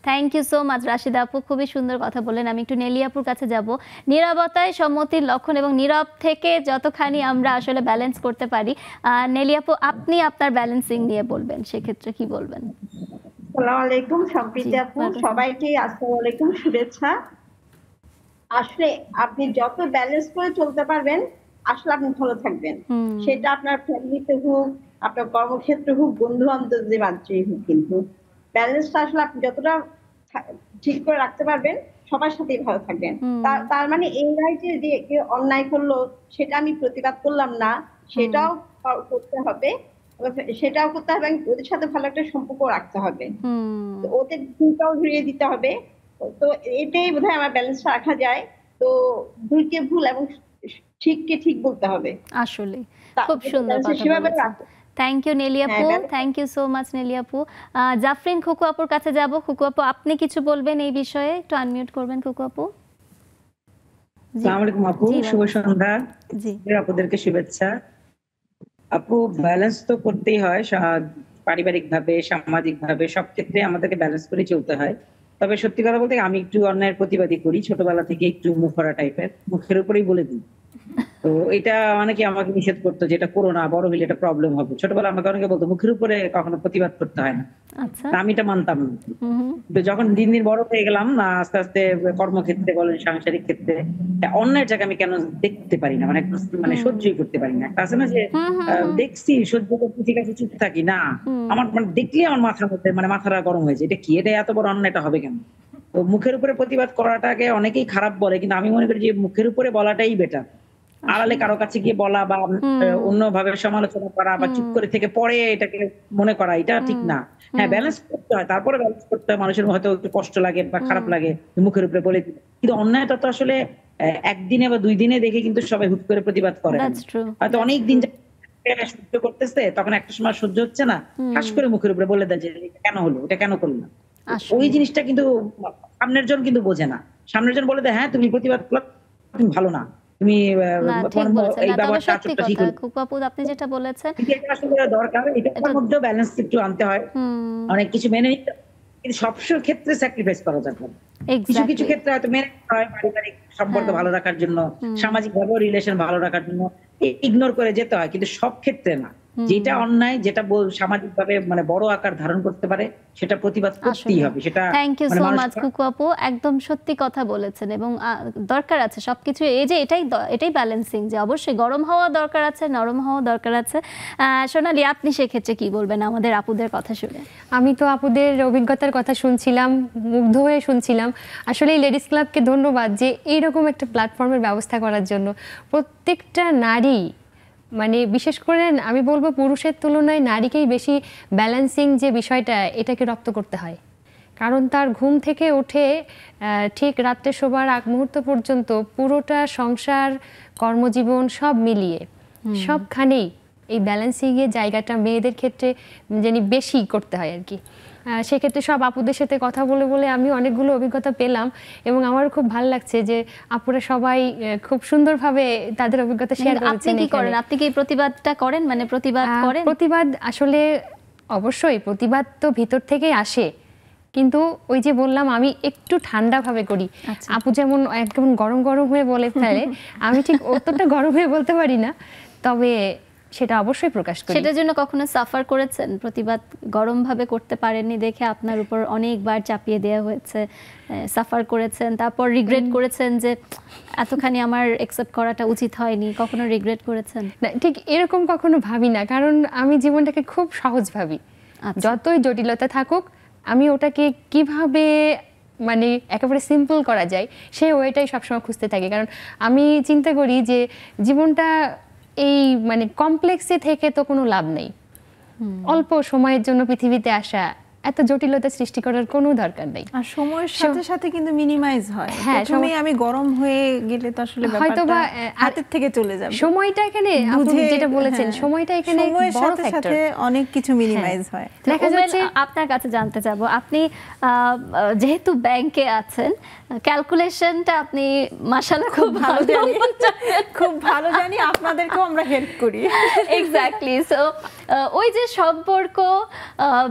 Thank you so much Rashida আপু, খুবই সুন্দর কথা বললেন। আমি একটু নেলি আপুর কাছে যাব। নীরবতায় সম্মতির লক্ষণ এবং নীরব থেকে যতখানি আমরা আসলে ব্যালেন্স করতে পারি, নেলি আপু আপনি আপনার ব্যালেন্সিং নিয়ে বলবেন, সেক্ষেত্রে কি বলবেন? আসসালামু আলাইকুম সম্প্রীতি আপু, সবাইকে আসসালামু আলাইকুম, শুভেচ্ছা। আসলে আপনি যত ব্যালেন্স করে চলতে পারবেন আসলে আপনি ভালো থাকবেন, সেটা আপনার ফ্যামিলিতে হোক, আপনার কর্মক্ষেত্রে হোক, বন্ধু বান্ধব যে বাচ্চাই হোক, কিন্তু ব্যালেন্সটা আসলে আপনি যতটা ঠিক করে রাখতে পারবেন সবার সাথেই ভালো থাকবেন। তার মানে এই নয় যে কেউ অন্যায় করলো সেটা আমি প্রতিবাদ করলাম না, সেটাও করতে হবে, সেটাও করতে হবে, ওদের সাথে ভালো একটা সম্পর্ক রাখতে হবে, ওদের ভুলটাও ধরিয়ে দিতে হবে। তো এটাই বোধহয় আমার ব্যালেন্সটা রাখা যায়। তো ভুলকে ভুল এবং ঠিককে ঠিক বলতে হবে। আসলে খুব সুন্দর কথা। থ্যাংক ইউ নেলি আপু, thank you so much Nelly আপু। জাফরিন খুকু আপুর কাছে যাব। খুকু আপু আপনি কিছু বলবেন এই বিষয়ে? একটু আনমিউট করবেন খুকু আপু। আসসালামু আলাইকুম আপু, শুভ সন্ধ্যা। জি আপুদেরকে শুভেচ্ছা। আপু ব্যালেন্স তো করতেই হয়, পারিবারিক ভাবে, সামাজিক ভাবে, সব ক্ষেত্রে আমাদেরকে ব্যালেন্স করে চলতে হয়। তবে সত্যি কথা বলতে আমি একটু অন্যায়ের প্রতিবাদী করি, ছোটবেলা থেকে একটু মুখরা টাইপের, মুখের উপরেই বলে দিই। তো এটা অনেকে আমাকে নিষেধ করতো, যেটা করো না, বড় হলে এটা প্রবলেম হবে। ছোটবেলা আমাকে অনেকে বলতো মুখের উপরে কখনো প্রতিবাদ করতে হয় না, আমি এটা মানতাম না। তো যখন দিন দিন বড় হয়ে গেলাম না, আস্তে আস্তে কর্মক্ষেত্রে বলেন, সাংসারিক ক্ষেত্রে অন্যায়ের জায়গা আমি কেন দেখতে পারি না, মানে সহ্যই করতে পারি না। একটা আছে না যে দেখছি সহ্য করতে, ঠিক আছে চুপ থাকি না, আমার মানে দেখলে আমার মাথার মধ্যে মানে মাথাটা গরম হয়েছে, এটা কি, এটা এত বড় অন্যায়টা হবে কেন? তো মুখের উপরে প্রতিবাদ করাটাকে অনেকেই খারাপ বলে, কিন্তু আমি মনে করি যে মুখের উপরে বলাটাই বেটার। আড়ালে কারো কাছে গিয়ে বলা বা অন্যভাবে সমালোচনা করা বা চুপ করে থেকে পরে এটাকে মনে করা, এটা ঠিক না। হ্যাঁ ব্যালেন্স করতে হয়, তারপরে ব্যালেন্স করতে হয়। মানুষের হয়তো একটু কষ্ট লাগে বা খারাপ লাগে মুখের উপরে বলে, কিন্তু অন্যায়টা তো আসলে একদিনে বা 2 দিনে দেখে কিন্তু সবাই হুট করে প্রতিবাদ করে না। হয়তো অনেক দিন সহ্য করতেছে, তখন একটা সময় সহ্য হচ্ছে না, হাস করে মুখের উপরে বলে দেয় যে এটা কেন হলো, এটা কেন করলো না। ওই জিনিসটা কিন্তু সামনের জন কিন্তু বোঝে না। সামনের জন বলে দেয় হ্যাঁ তুমি প্রতিবাদ করলে তুমি ভালো না, তুমি এই ব্যাপারটা ঠিক আপনি যেটা বলেছেন এটা আসলে দরকার, এটার মধ্যে ব্যালেন্স একটু আনতে হয়। অনেক কিছু মেনে নিতে, কিন্তু সব ক্ষেত্রে স্যাক্রিফাইস করা যাবে না। কিছু কিছু ক্ষেত্রে হয়তো মেনে নিতে হয়, পারিবারিক সম্পর্ক ভালো রাখার জন্য, সামাজিক ভাবে রিলেশন ভালো রাখার জন্য ইগনোর করে যেতে হয়, কিন্তু সব ক্ষেত্রে না। যেটা অন্যায়, যেটা সামাজিক ভাবে মানে বড় আকার ধারণ করতে পারে, সেটা প্রতিবাদ করতেই হবে। সেটা থ্যাংক ইউ সো মাচ কুকু আপু, একদম সত্যি কথা বলেছেন। এবং দরকার আছে সবকিছু, এই যে এটাই ব্যালেন্সিং, যে অবশ্যই গরম হওয়া দরকার আছে, নরম হওয়া দরকার আছে। সোনালী, আপনি সেক্ষেত্রে কি বলবেন আমাদের আপুদের কথা শুনে? আমি তো আপুদের অভিজ্ঞতার কথা শুনছিলাম, মুগ্ধ হয়ে শুনছিলাম। আসলে এই লেডিস ক্লাবকে ধন্যবাদ যে এইরকম একটা প্ল্যাটফর্মের ব্যবস্থা করার জন্য। প্রত্যেকটা নারী, মানে বিশেষ করে আমি বলবো পুরুষের তুলনায় নারীকেই বেশি ব্যালেন্সিং যে বিষয়টা, এটাকে রপ্ত করতে হয়। কারণ তার ঘুম থেকে উঠে ঠিক রাত্রে শোবার আগ মুহূর্ত পর্যন্ত পুরোটা সংসার, কর্মজীবন সব মিলিয়ে সবখানেই এই ব্যালেন্সিংয়ের জায়গাটা মেয়েদের ক্ষেত্রে যেন বেশি করতে হয় আর কি। সেক্ষেত্রে সব আপুদের সাথে কথা বলে বলে আমি অনেকগুলো অভিজ্ঞতা পেলাম, এবং আমার খুব ভালো লাগছে যে আপুরা সবাই খুব সুন্দরভাবে তাদের অভিজ্ঞতা শেয়ার করেছেন। আপনি কি করেন? আপনি কি প্রতিবাদটা করেন? মানে প্রতিবাদ করেন? প্রতিবাদ আসলে অবশ্যই প্রতিবাদ তো ভিতর থেকেই আসে, কিন্তু ওই যে বললাম আমি একটু ঠান্ডা ভাবে করি। আপু যেমন একদম গরম গরম হয়ে বলে ফেলে, আমি ঠিক অতটা গরম হয়ে বলতে পারি না, তবে সেটা অবশ্যই প্রকাশ করি। সেটার জন্য কখনো সাফার করেছেন? প্রতিবাদ গরম ভাবে করতে পারেননি দেখে আপনার উপর অনেকবার চাপিয়ে দেওয়া হয়েছে, সাফার করেছেন, তারপর রিগ্রেট করেছেন যে এতখানি আমার অ্যাকসেপ্ট করাটা উচিত হয়নি, কখনো রিগ্রেট করেছেন? না, ঠিক এরকম কখনো ভাবি না, কারণ আমি জীবনটাকে খুব সহজ ভাবি। যতই জটিলতা থাকুক, আমি ওটাকে কিভাবে মানে একেবারে সিম্পল করা যায় সেই ওয়েটাই সবসময় খুঁজতে থাকি। কারণ আমি চিন্তা করি যে জীবনটা এই মানে কমপ্লেক্সে থেকে তো কোনো লাভ নেই। অল্প সময়ের জন্য পৃথিবীতে আসা, এত জটিলতা সৃষ্টি করার কোনো দরকার নেই। আর সময়ের সাথে সাথে কিন্তু মিনিমাইজ হয়। প্রথমে আমি গরম হয়ে গেলে তো আসলে ব্যাপারটা হাতের থেকে চলে যাবে। সময়টা এখানে আপনি যেটা বলেছেন, সময়টা এখানে বড় ফ্যাক্টর, সাথে অনেক কিছু মিনিমাইজ হয়। দেখা যাচ্ছে আপনার কাছে জানতে যাব, আপনি যেহেতু ব্যাংকে আছেন, ক্যালকুলেশনটা আপনি মাশাআল্লাহ খুব ভালো জানি, খুব ভালো জানি, আপনাদেরকেও আমরা হেল্প করি। এক্স্যাক্টলি। সো ওই যে সম্পর্ক,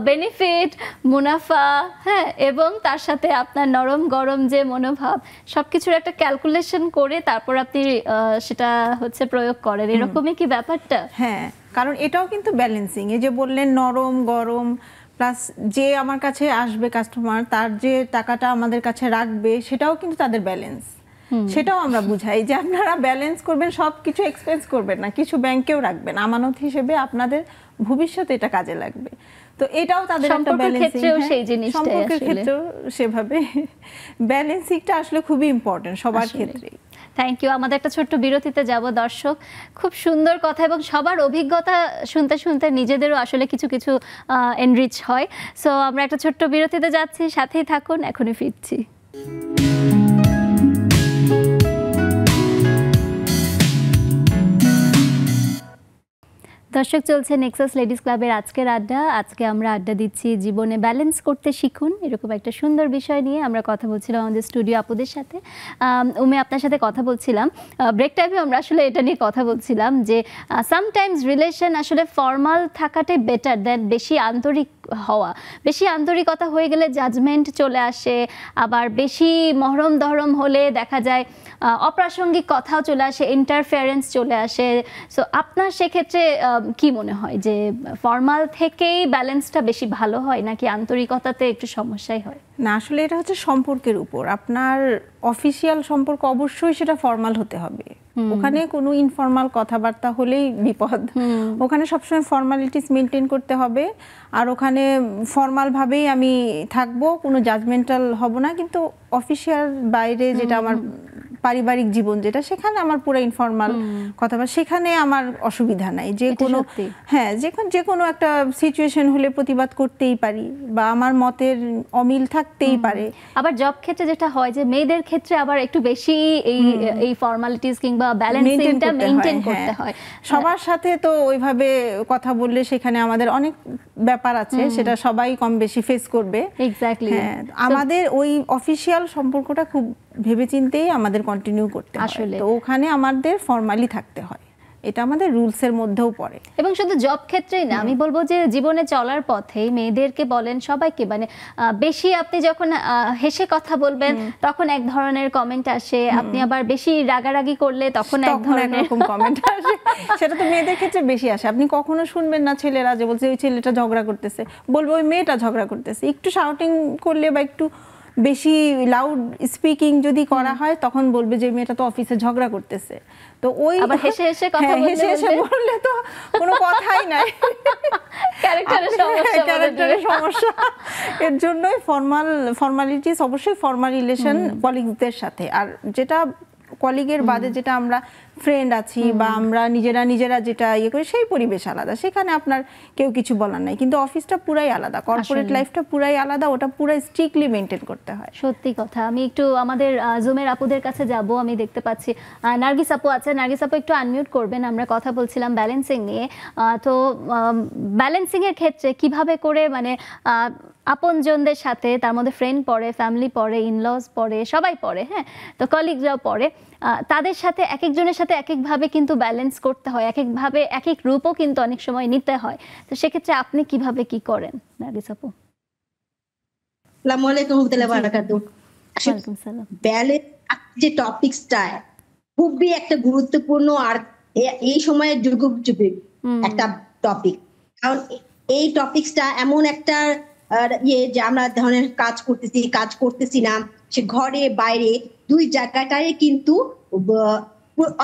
বেনিফিট, মুনাফা, হ্যাঁ, এবং তার সাথে আপনার নরম গরম যে মনোভাব, সবকিছুর একটা ক্যালকুলেশন করে তারপর আপনি সেটা হচ্ছে প্রয়োগ করেন, এরকমই কি ব্যাপারটা? হ্যাঁ, কারণ এটাও কিন্তু ব্যালেন্সিং। এই যে বললেন নরম গরম, প্লাস যে আমার কাছে আসবে কাস্টমার, তার যে টাকাটা আমাদের কাছে রাখবে, সেটাও কিন্তু তাদের ব্যালেন্স। সেটাও আমরা বুঝাই যে আপনারা ব্যালেন্স করবেন, সবকিছু এক্সপেন্স করবেন না, কিছু ব্যাংকেও রাখবেন আমানত হিসেবে, আপনাদের ভবিষ্যতে এটা কাজে লাগবে। তো এটাও তাদের একটা ব্যালেন্সিং। সম্পর্কের ক্ষেত্রেও সেভাবে ব্যালেন্সিংটা আসলে খুবই ইম্পর্টেন্ট সবার ক্ষেত্রে। Thank you. আমাদের একটা ছোট্ট বিরতিতে যাব দর্শক। খুব সুন্দর কথা, এবং সবার অভিজ্ঞতা শুনতে শুনতে নিজেদেরও আসলে কিছু কিছু এনরিচ হয়। সো আমরা একটা ছোট্ট বিরতিতে যাচ্ছি, সাথেই থাকুন, এখনই ফিরছি। দর্শক, চলছে নেক্সাস লেডিস ক্লাবের আজকের আড্ডা। আজকে আমরা আড্ডা দিচ্ছি জীবনে ব্যালেন্স করতে শিখুন, এরকম একটা সুন্দর বিষয় নিয়ে আমরা কথা বলছিলাম আমাদের স্টুডিও আপুদের সাথে। উমে, আপনার সাথে কথা বলছিলাম ব্রেক টাইমে, আমরা আসলে এটা নিয়ে কথা বলছিলাম যে সামটাইমস রিলেশন আসলে ফর্মাল থাকাটাই বেটার দেন বেশি আন্তরিক হওয়া। বেশি আন্তরিকতা হয়ে গেলে জাজমেন্ট চলে আসে, আবার বেশি মহরম দহরম হলে দেখা যায় অপ্রাসঙ্গিক কথাও চলে আসে, ইন্টারফেয়ারেন্স চলে আসে। সো আপনার সেক্ষেত্রে কি মনে হয় যে ফর্মাল থেকেই ব্যালেন্সটা বেশি ভালো হয়, নাকি আন্তরিকতাতে একটু সমস্যাই হয়? না, আসলে এটা হচ্ছে সম্পর্কের উপর। আপনার অফিসিয়াল সম্পর্ক অবশ্যই সেটা ফর্মাল হতে হবে, ওখানে কোনো ইনফর্মাল কথাবার্তা হলেই বিপদ। ওখানে সবসময় ফর্মালিটিস মেনটেন করতে হবে, আর ওখানে ফর্মাল ভাবেই আমি থাকবো, কোনো জাজমেন্টাল হব না। কিন্তু অফিসিয়াল বাইরে যেটা আমার পারিবারিক জীবন যেটা, সেখানে আমার পুরো ইনফর্মাল কথা বলা, সেখানে আমার অসুবিধা নাই। যে কোনো হ্যাঁ যে কোনো একটা সিচুয়েশন হলে প্রতিবাদ করতেই পারি, বা আমার মতের অমিল থাকতেই পারে। আবার জব ক্ষেত্রে যেটা হয় যে মেয়েদের ক্ষেত্রে আবার একটু বেশি এই ফর্মালিটিস কিংবা ব্যালেন্সিংটা মেইনটেইন করতে হয়। সবার সাথে তো ওইভাবে কথা বললে সেখানে আমাদের অনেক ব্যাপার আছে, সেটা সবাই কম বেশি ফেস করবে। এক্স্যাক্টলি। আমাদের ওই অফিসিয়াল সম্পর্কটা খুব ভেবেচিন্তেই আমাদের কন্টিনিউ করতে হয়। আসলে তো ওখানে আমাদের ফর্মালি থাকতে হয়, এটা আমাদের রুলসের মধ্যেও পড়ে। এবং শুধু জব ক্ষেত্রেই না, আমি বলবো যে জীবনে চলার পথে মেয়েদেরকে বলেন সবাইকে, মানে বেশি আপনি যখন হেসে কথা বলবেন তখন এক ধরনের কমেন্ট আসে, আপনি আবার বেশি রাগারাগি করলে তখন এক ধরনের কমেন্ট আসে। সেটা তো মেয়েদের ক্ষেত্রে বেশি আসে। আপনি কখনো শুনবেন না ছেলেরা যে বলছে ওই ছেলেটা ঝগড়া করতেছে, বলবো ওই মেয়েটা ঝগড়া করতেছে। একটু শাউটিং করলে বা একটু বেশি লাউড স্পিকিং যদি করা হয় তখন বলবে যে মেয়েটা তো অফিসে ঝগড়া করতেছে। তো ওই আবার হেসে হেসে কথা বললে তো কোনো কথাই নাই, ক্যারেক্টারের সমস্যা। এর জন্যই ফর্মালিটিস, অবশ্যই ফর্মাল রিলেশন কলিগদের সাথে। আর যেটা কলিগের বাদে যেটা আমরা ফ্রেন্ড আছি বা আমরা নিজেরা যেটা ইয়ে করি, সেই পরিবেশ আলাদা, সেখানে আপনার কেউ কিছু বলার নাই। কিন্তু অফিসটা পুরাই আলাদা, কর্পোরেট লাইফটা পুরাই আলাদা, ওটা পুরাই স্ট্রিক্টলি মেনটেন করতে হয়। সত্যি কথা। আমি একটু আমাদের জুমের আপুদের কাছে যাব। আমি দেখতে পাচ্ছি নার্গিস আপু আছে। নার্গিস আপু একটু আনমিউট করবেন, আমরা কথা বলছিলাম ব্যালেন্সিং নিয়ে। তো ব্যালেন্সিং এর ক্ষেত্রে কিভাবে করে মানে আপনজনদের সাথে, তার মধ্যে ফ্রেন্ড পড়ে, ফ্যামিলি পড়ে, ইনলস পড়ে, সবাই পড়ে, হ্যাঁ, তো কলিগরাও পড়ে, তাদের সাথে এক একজনের সাথে এক একভাবে কিন্তু ব্যালেন্স করতে হয়, এক একভাবে এক এক রূপও কিন্তু অনেক সময় নিতে হয়। তো সেক্ষেত্রে আপনি কিভাবে কি করেন নার্গিস আপু? আসসালামু আলাইকুম ওয়া রাহমাতুল্লাহি ওয়া বারাকাতুহু। ওয়ালাইকুম সালাম। ব্যালেন্স যে টপিকসটা খুবই একটা গুরুত্বপূর্ণ আর এই সময়ের যুগোপযোগী একটা টপিক। কারণ এই টপিকসটা এমন একটা যে আমরা ধরনের কাজ করতেছি না, সে ঘরে বাইরে দুই জায়গাটাই কিন্তু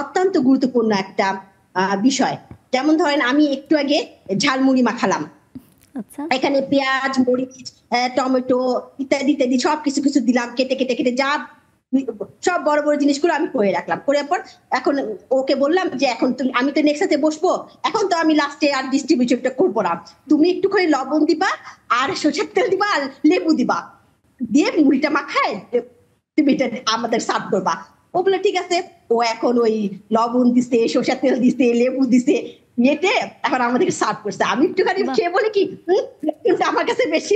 অত্যন্ত গুরুত্বপূর্ণ একটা বিষয়। যেমন ধরেন আমি একটু আগে ঝালমুড়ি মাখালাম, এখানে পেঁয়াজ, মরিচ, টমেটো ইত্যাদি ইত্যাদি সব কিছু দিলাম, কেটে যা সব বড় বড় জিনিসগুলো আমি করে রাখলাম। করার পর এখন ওকে বললাম যে এখন আমি তো নেক্সট সাথে বসবো, এখন তো আমি লাস্টে আর ডিস্ট্রিবিউশনটা করবো না, তুমি একটুখানি লবণ দিবা আর সরষের তেল দিবা আর লেবু দিবা, দিয়ে মুড়িটা মাখায় তুমি এটা আমাদের সার্ভ করবা। ও বলে ঠিক আছে। ও এখন ওই লবণ দিছে, সরষের তেল দিছে, লেবু দিছে, মেটে এখন আমাদেরকে সার্ভ করছে। আমি একটুখানি খেয়ে বলি কি আমার কাছে বেশি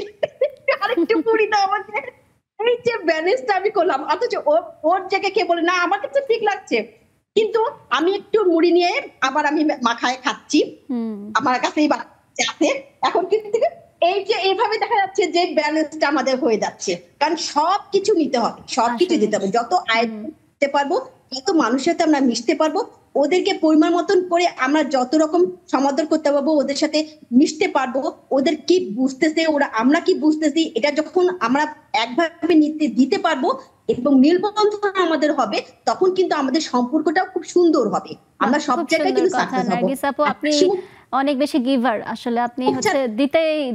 আরেকটু মুড়ি দাও আমাকে। এই যে ব্যালেন্সটা আমি করলাম, অথচ ওর জায়গায় কে বলে না আমার কাছে ঠিক লাগছে, কিন্তু আমি একটু মুড়ি নিয়ে আবার আমি মাখায় খাচ্ছি, আমার কাছেই আছে। এখন কিন্তু এই যে এইভাবে দেখা যাচ্ছে যে ব্যালেন্সটা আমাদের হয়ে যাচ্ছে, কারণ সবকিছু নিতে হবে, সবকিছু দিতে হবে। যত আয়ত্ত করতে পারবো, যত মানুষের সাথে আমরা মিশতে পারবো, ওদেরকে পরিমাণ মতন করে আমরা যত রকম সমাদর করতে পারবো, ওদের সাথে মিশতে পারবো, ওদের কি বুঝতেছে, আমরা কি বুঝতেছি, এটা যখন আমরা একভাবে দিতে পারবো এবং মিলবন্ধন আমাদের হবে, তখন কিন্তু আমাদের সম্পর্কটাও খুব সুন্দর হবে। আমরা সব জায়গায় কিন্তু সাকসেস হব। নার্গিস আপু আপনি অনেক বেশি গিভার, আসলে আপনি হচ্ছে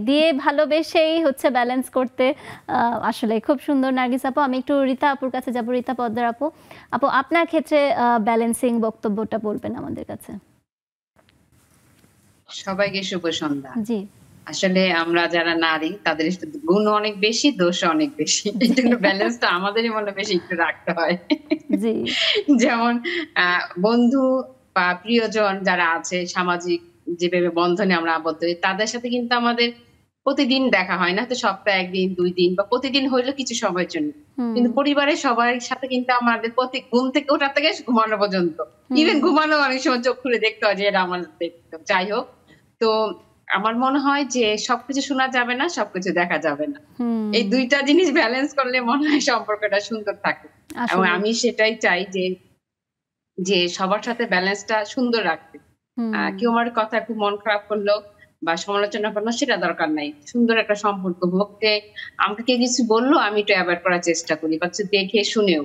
দিয়ে ভালোবেসেই হচ্ছে ব্যালেন্স করতে, আসলে খুব সুন্দর নার্গিস আপু। আমি একটু রীতা আপুর কাছে যাব। রীতা পদ্মার আপু, আপনার ক্ষেত্রে ব্যালেন্সিং বক্তব্যটা বলবেন আমাদের কাছে। সবাইকে শুভ সন্ধ্যা। জি, আসলে আমরা যারা নারী তাদের গুণ অনেক বেশি, দোষ অনেক বেশি, এই জন্য ব্যালেন্সটা আমাদেরই মনে বেশি একটু রাখতে হয়। জি, যেমন বন্ধু বা প্রিয়জন যারা আছে, সামাজিক যেভাবে বন্ধনে আমরা আবদ্ধ হই, তাদের সাথে কিন্তু আমাদের প্রতিদিন দেখা হয় না, তো সপ্তাহে একদিন 2 দিন বা প্রতিদিন হইলো কিছু সময়ের জন্য। কিন্তু পরিবারের সবার সাথে কিন্তু আমাদের প্রতি ঘুম থেকে ওঠা থেকে ঘুমানো পর্যন্ত, ইভেন ঘুমানো অনেক সময় চোখ খুলে দেখতে হয় যে এটা আমার দেখতে। যাই হোক, তো আমার মনে হয় যে সবকিছু শোনা যাবে না, সবকিছু দেখা যাবে না, এই দুইটা জিনিস ব্যালেন্স করলে মনে হয় সম্পর্কটা সুন্দর থাকে। এবং আমি সেটাই চাই যে সবার সাথে ব্যালেন্সটা সুন্দর রাখতে। কেউ আমার কথা খুব মন খারাপ করলো বা সমালোচনা করলো, সেটা দরকার নাই। সুন্দর একটা সম্পর্ক হোক, আমাকে কে কিছু বললো আমি একটু অ্যাভয়েড করার চেষ্টা করি, বা দেখে শুনেও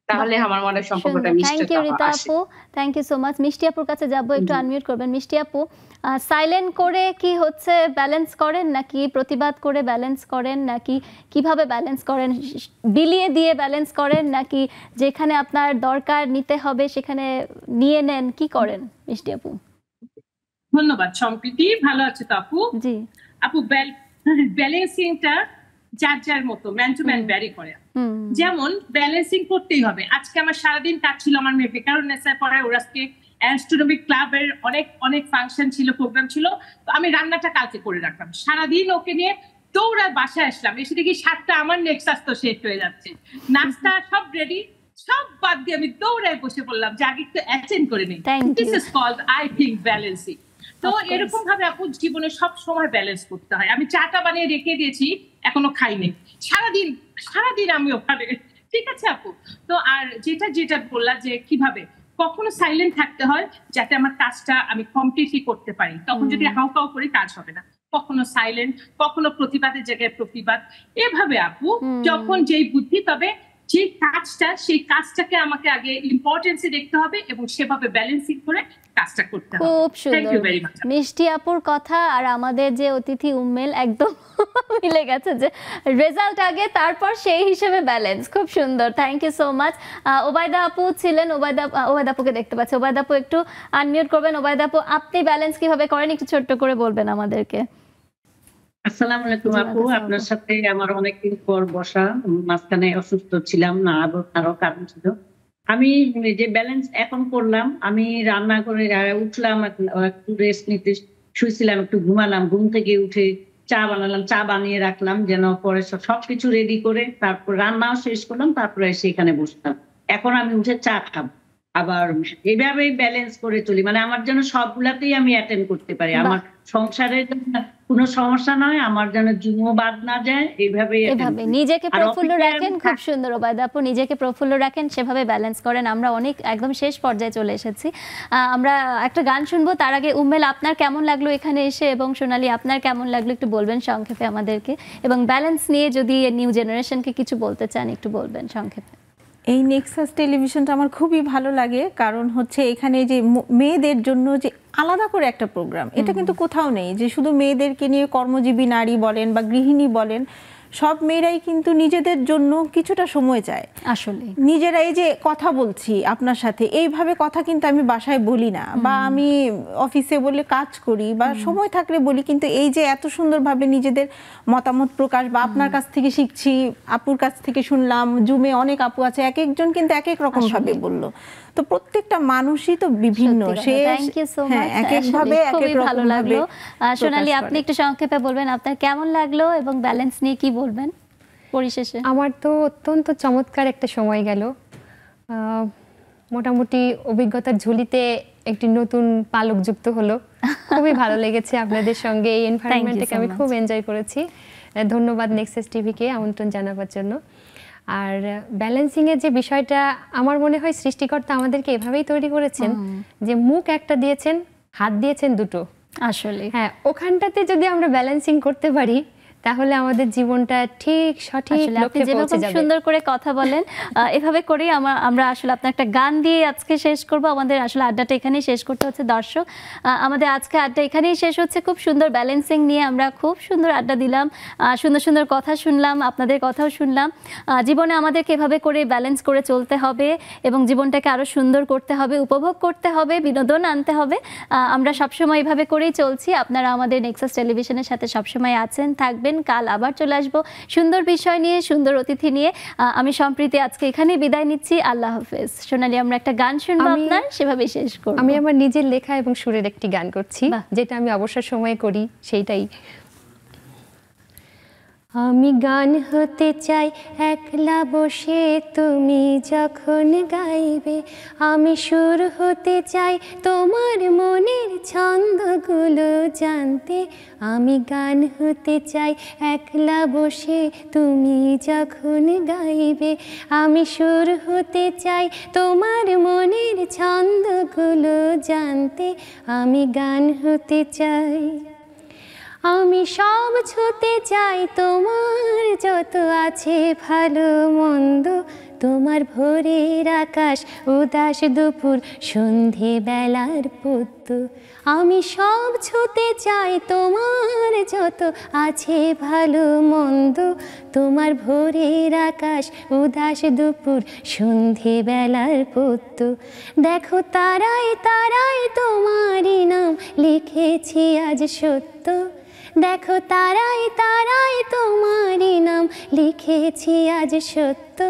তাহলে আমার মনে হয় সম্পর্কটা মিষ্টি হবে। থ্যাংক ইউ রিতা আপু, থ্যাংক ইউ সো মাচ। মিষ্টি আপুর কাছে যাব, একটু আনমিউট করবেন। মিষ্টি আপু, সাইলেন্ট করে কি হচ্ছে ব্যালেন্স করেন, নাকি প্রতিবাদ করে ব্যালেন্স করেন, নাকি কিভাবে ব্যালেন্স করেন? বিলিয়ে দিয়ে ব্যালেন্স করেন, নাকি যেখানে আপনার দরকার নিতে হবে সেখানে নিয়ে নেন? কি করেন মিষ্টি আপু? ধন্যবাদ সম্প্রীতি। ভালো আছে তো আপু? জি আপু, ব্যালেন্সিংটা যার যার মতো ম্যান টু ম্যান ভ্যারি করে। যেমন ব্যালেন্সিং করতেই হবে। আজকে আমার সারাদিন কাজ ছিল, আমার মেয়ে বেকারনেসের পরে ওর আজকে অ্যাস্ট্রোনমিক ক্লাবের অনেক ফাংশন ছিল, প্রোগ্রাম ছিল, তো আমি রান্নাটা কালকে করে রাখলাম। সারাদিন ওকে নিয়ে দৌড়া বাসায় আসলাম, এসে দেখি 7টা আমার নেক্সাস তো শেষ হয়ে যাচ্ছে, নাস্তা সব রেডি, সব বাদ দিয়ে আমি দৌড়ায় বসে পড়লাম যে আগে একটু অ্যাটেন্ড করে নিই। This is called I think balancing. তো এরকম ভাবে আপু জীবনে সব সময় ব্যালেন্স করতে হয়। আমি চাটা বানিয়ে রেখে দিয়েছি, এখনো খাইনি, সারাদিন আমি ওখানে, ঠিক আছে আপু? তো আর যেটা বললা যে কিভাবে কখনো সাইলেন্ট থাকতে হয় যাতে আমার কাজটা আমি কমপ্লিটলি করতে পারি। তখন যদি হাউকাউ করে কাজ হবে না। কখনো সাইলেন্ট, কখনো প্রতিবাদের জায়গায় প্রতিবাদ, এভাবে আপু যখন যেই বুদ্ধি, তবে যে কাজটা, সেই কাজটাকে আমাকে আগে ইম্পর্টেন্সে দেখতে হবে এবং সেভাবে ব্যালেন্সিং করে কাজটা করতে হবে। খুব সুন্দর মিষ্টি আপুর কথা আর আমাদের যে অতিথি উম্মেল একদম মিলে গেছে, যে রেজাল্ট আগে তারপর সেই হিসেবে ব্যালেন্স। খুব সুন্দর, thank you so much. Obaida আপু ছিলেন, ওবায়দা আপুকে দেখতে পাচ্ছি। ওবায়দা আপু একটু আনমিউট করবেন। ওবায়দা আপু, আপনি ব্যালেন্স কিভাবে করেন একটু ছোট্ট করে বলবেন আমাদেরকে। আসসালামু আলাইকুম আপু, আপনার সাথে আমার অনেকদিন পর বসা, মাঝখানে অসুস্থ ছিলাম না, আরো কারণ ছিল। আমি যে ব্যালেন্স এখন করলাম, আমি রান্না করে উঠলাম, একটু রেস্ট নিতে শুয়েছিলাম, একটু ঘুমালাম, ঘুম থেকে উঠে চা বানালাম, চা বানিয়ে রাখলাম যেন পরে সবকিছু রেডি করে তারপর রান্নাও শেষ করলাম, তারপরে এসে এখানে বসলাম। এখন আমি উঠে চা খাবো, আবার এইভাবেই ব্যালেন্স করে চলি, মানে আমার জন্য সবগুলাতেই আমি অ্যাটেন্ড করতে পারি। আমার সংসারের কোনো সমস্যা নয়, আমার যেন জুমো বাদ না যায়, এইভাবে নিজেকে প্রফুল্ল রাখেন। খুব সুন্দর ওবায়দা আপু, নিজেকে প্রফুল্ল রাখেন, সেভাবে ব্যালেন্স করেন। আমরা অনেক একদম শেষ পর্যায়ে চলে এসেছি, আমরা একটা গান শুনবো। তার আগে উম্মেল, আপনার কেমন লাগলো এখানে এসে, এবং সোনালী আপনার কেমন লাগলো একটু বলবেন সংক্ষেপে আমাদেরকে, এবং ব্যালেন্স নিয়ে যদি নিউ জেনারেশনকে কিছু বলতে চান একটু বলবেন সংক্ষেপে। এই নেক্সাস টেলিভিশনটা আমার খুবই ভালো লাগে, কারণ হচ্ছে এখানে যে মেয়েদের জন্য যে আলাদা করে একটা প্রোগ্রাম, এটা কিন্তু কোথাও নেই। যে শুধু মেয়েদেরকে নিয়ে কর্মজীবী নারী বলেন বা গৃহিণী বলেন, সব মেয়েরাই কিন্তু নিজেদের জন্য কিছুটা সময় চায়। আসলে নিজেরা এই যে কথা বলছি আপনার সাথে, এইভাবে কথা কিন্তু আমি বাসায় বলি না, বা আমি অফিসে বলে কাজ করি বা সময় থাকলে বলি, কিন্তু এই যে এত সুন্দরভাবে নিজেদের মতামত প্রকাশ, বা আপনার কাছ থেকে শিখছি, আপুর কাছ থেকে শুনলাম, জুমে অনেক আপু আছে, এক একজন কিন্তু এক এক রকম ভাবে বললো। তো প্রত্যেকটা মানুষই তো বিভিন্ন, সে এক এক ভাবে এক এক রকম ভাবে। সোনালী, আপনি একটু সংক্ষেপে বলবেন আপনার কেমন লাগলো এবং ব্যালেন্স নিয়ে কি বলবেন পরিশেষে? আমার তো অত্যন্ত চমৎকার একটা সময় গেল, মোটামুটি অভিজ্ঞতার ঝুলিতে একটি নতুন পালক যুক্ত হলো। খুবই ভালো লেগেছে আপনাদের সঙ্গে, এই এনভায়রনমেন্টটাকে আমি খুব এনজয় করেছি। ধন্যবাদ নেক্সাস টিভিকে আমন্ত্রণ জানাবার জন্য। আর ব্যালেন্সিং এর যে বিষয়টা, আমার মনে হয় সৃষ্টিকর্তা আমাদেরকে এভাবেই তৈরি করেছেন যে মুখ একটা দিয়েছেন, হাত দিয়েছেন দুটো। আসলে হ্যাঁ, ওখানটাতে যদি আমরা ব্যালেন্সিং করতে পারি তাহলে আমাদের জীবনটা ঠিক সঠিক লক্ষ্যে পৌঁছে যাবে। সুন্দর করে কথা বলেন, এভাবে করেই আমরা আসলে আপনার একটা গান দিয়ে আজকে শেষ করব। আমাদের আসলে আড্ডাটা এখানেই শেষ করতে হচ্ছে। দর্শক, আমাদের আজকে আড্ডা এখানেই শেষ হচ্ছে। খুব সুন্দর ব্যালেন্সিং নিয়ে আমরা খুব সুন্দর আড্ডা দিলাম, সুন্দর সুন্দর কথা শুনলাম, আপনাদের কথাও শুনলাম। জীবনে আমাদেরকে এভাবে করে ব্যালেন্স করে চলতে হবে এবং জীবনটাকে আরও সুন্দর করতে হবে, উপভোগ করতে হবে, বিনোদন আনতে হবে। আমরা সবসময় এভাবে করেই চলছি। আপনারা আমাদের নেক্সাস টেলিভিশনের সাথে সবসময় আছেন, থাকবেন। কাল আবার চলে আসবো সুন্দর বিষয় নিয়ে, সুন্দর অতিথি নিয়ে। আমি সম্প্রীতি আজকে এখানেই বিদায় নিচ্ছি। আল্লাহ হাফেজ। সোনালী, আমরা একটা গান শুনবো আপনার, সেভাবেই শেষ করব। আমি আমার নিজের লেখা এবং সুরের একটি গান করছি, যেটা আমি অবসর সময়ে করি, সেইটাই। আমি গান হতে চাই একলা বসে, তুমি যখন গাইবে। আমি সুর হতে চাই তোমার মনের ছন্দগুলো জানতে। আমি গান হতে চাই একলা বসে, তুমি যখন গাইবে। আমি সুর হতে চাই তোমার মনের ছন্দগুলো জানতে। আমি গান হতে চাই। আমি সব ছুতে চাই তোমার, যত আছে ভালো মন্দ তোমার ভোরের আকাশ উদাস দুপুর সন্ধে বেলার পদ্ম আমি সব ছুতে চাই তোমার যত আছে ভালো মন্দ তোমার ভোরের আকাশ উদাস দুপুর সন্ধে বেলার পদ্ম দেখো তারায় তারায় তোমারই নাম লিখেছি আজ সত্য দেখো তারায় তারায় তোমারই নাম লিখেছি আজ সত্য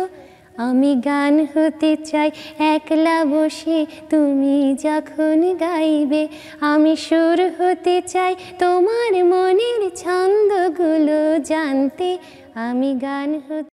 আমি গান হতে চাই একলা বসে তুমি যখন গাইবে আমি সুর হতে চাই তোমার মনের ছন্দগুলো জানতে আমি গান হতে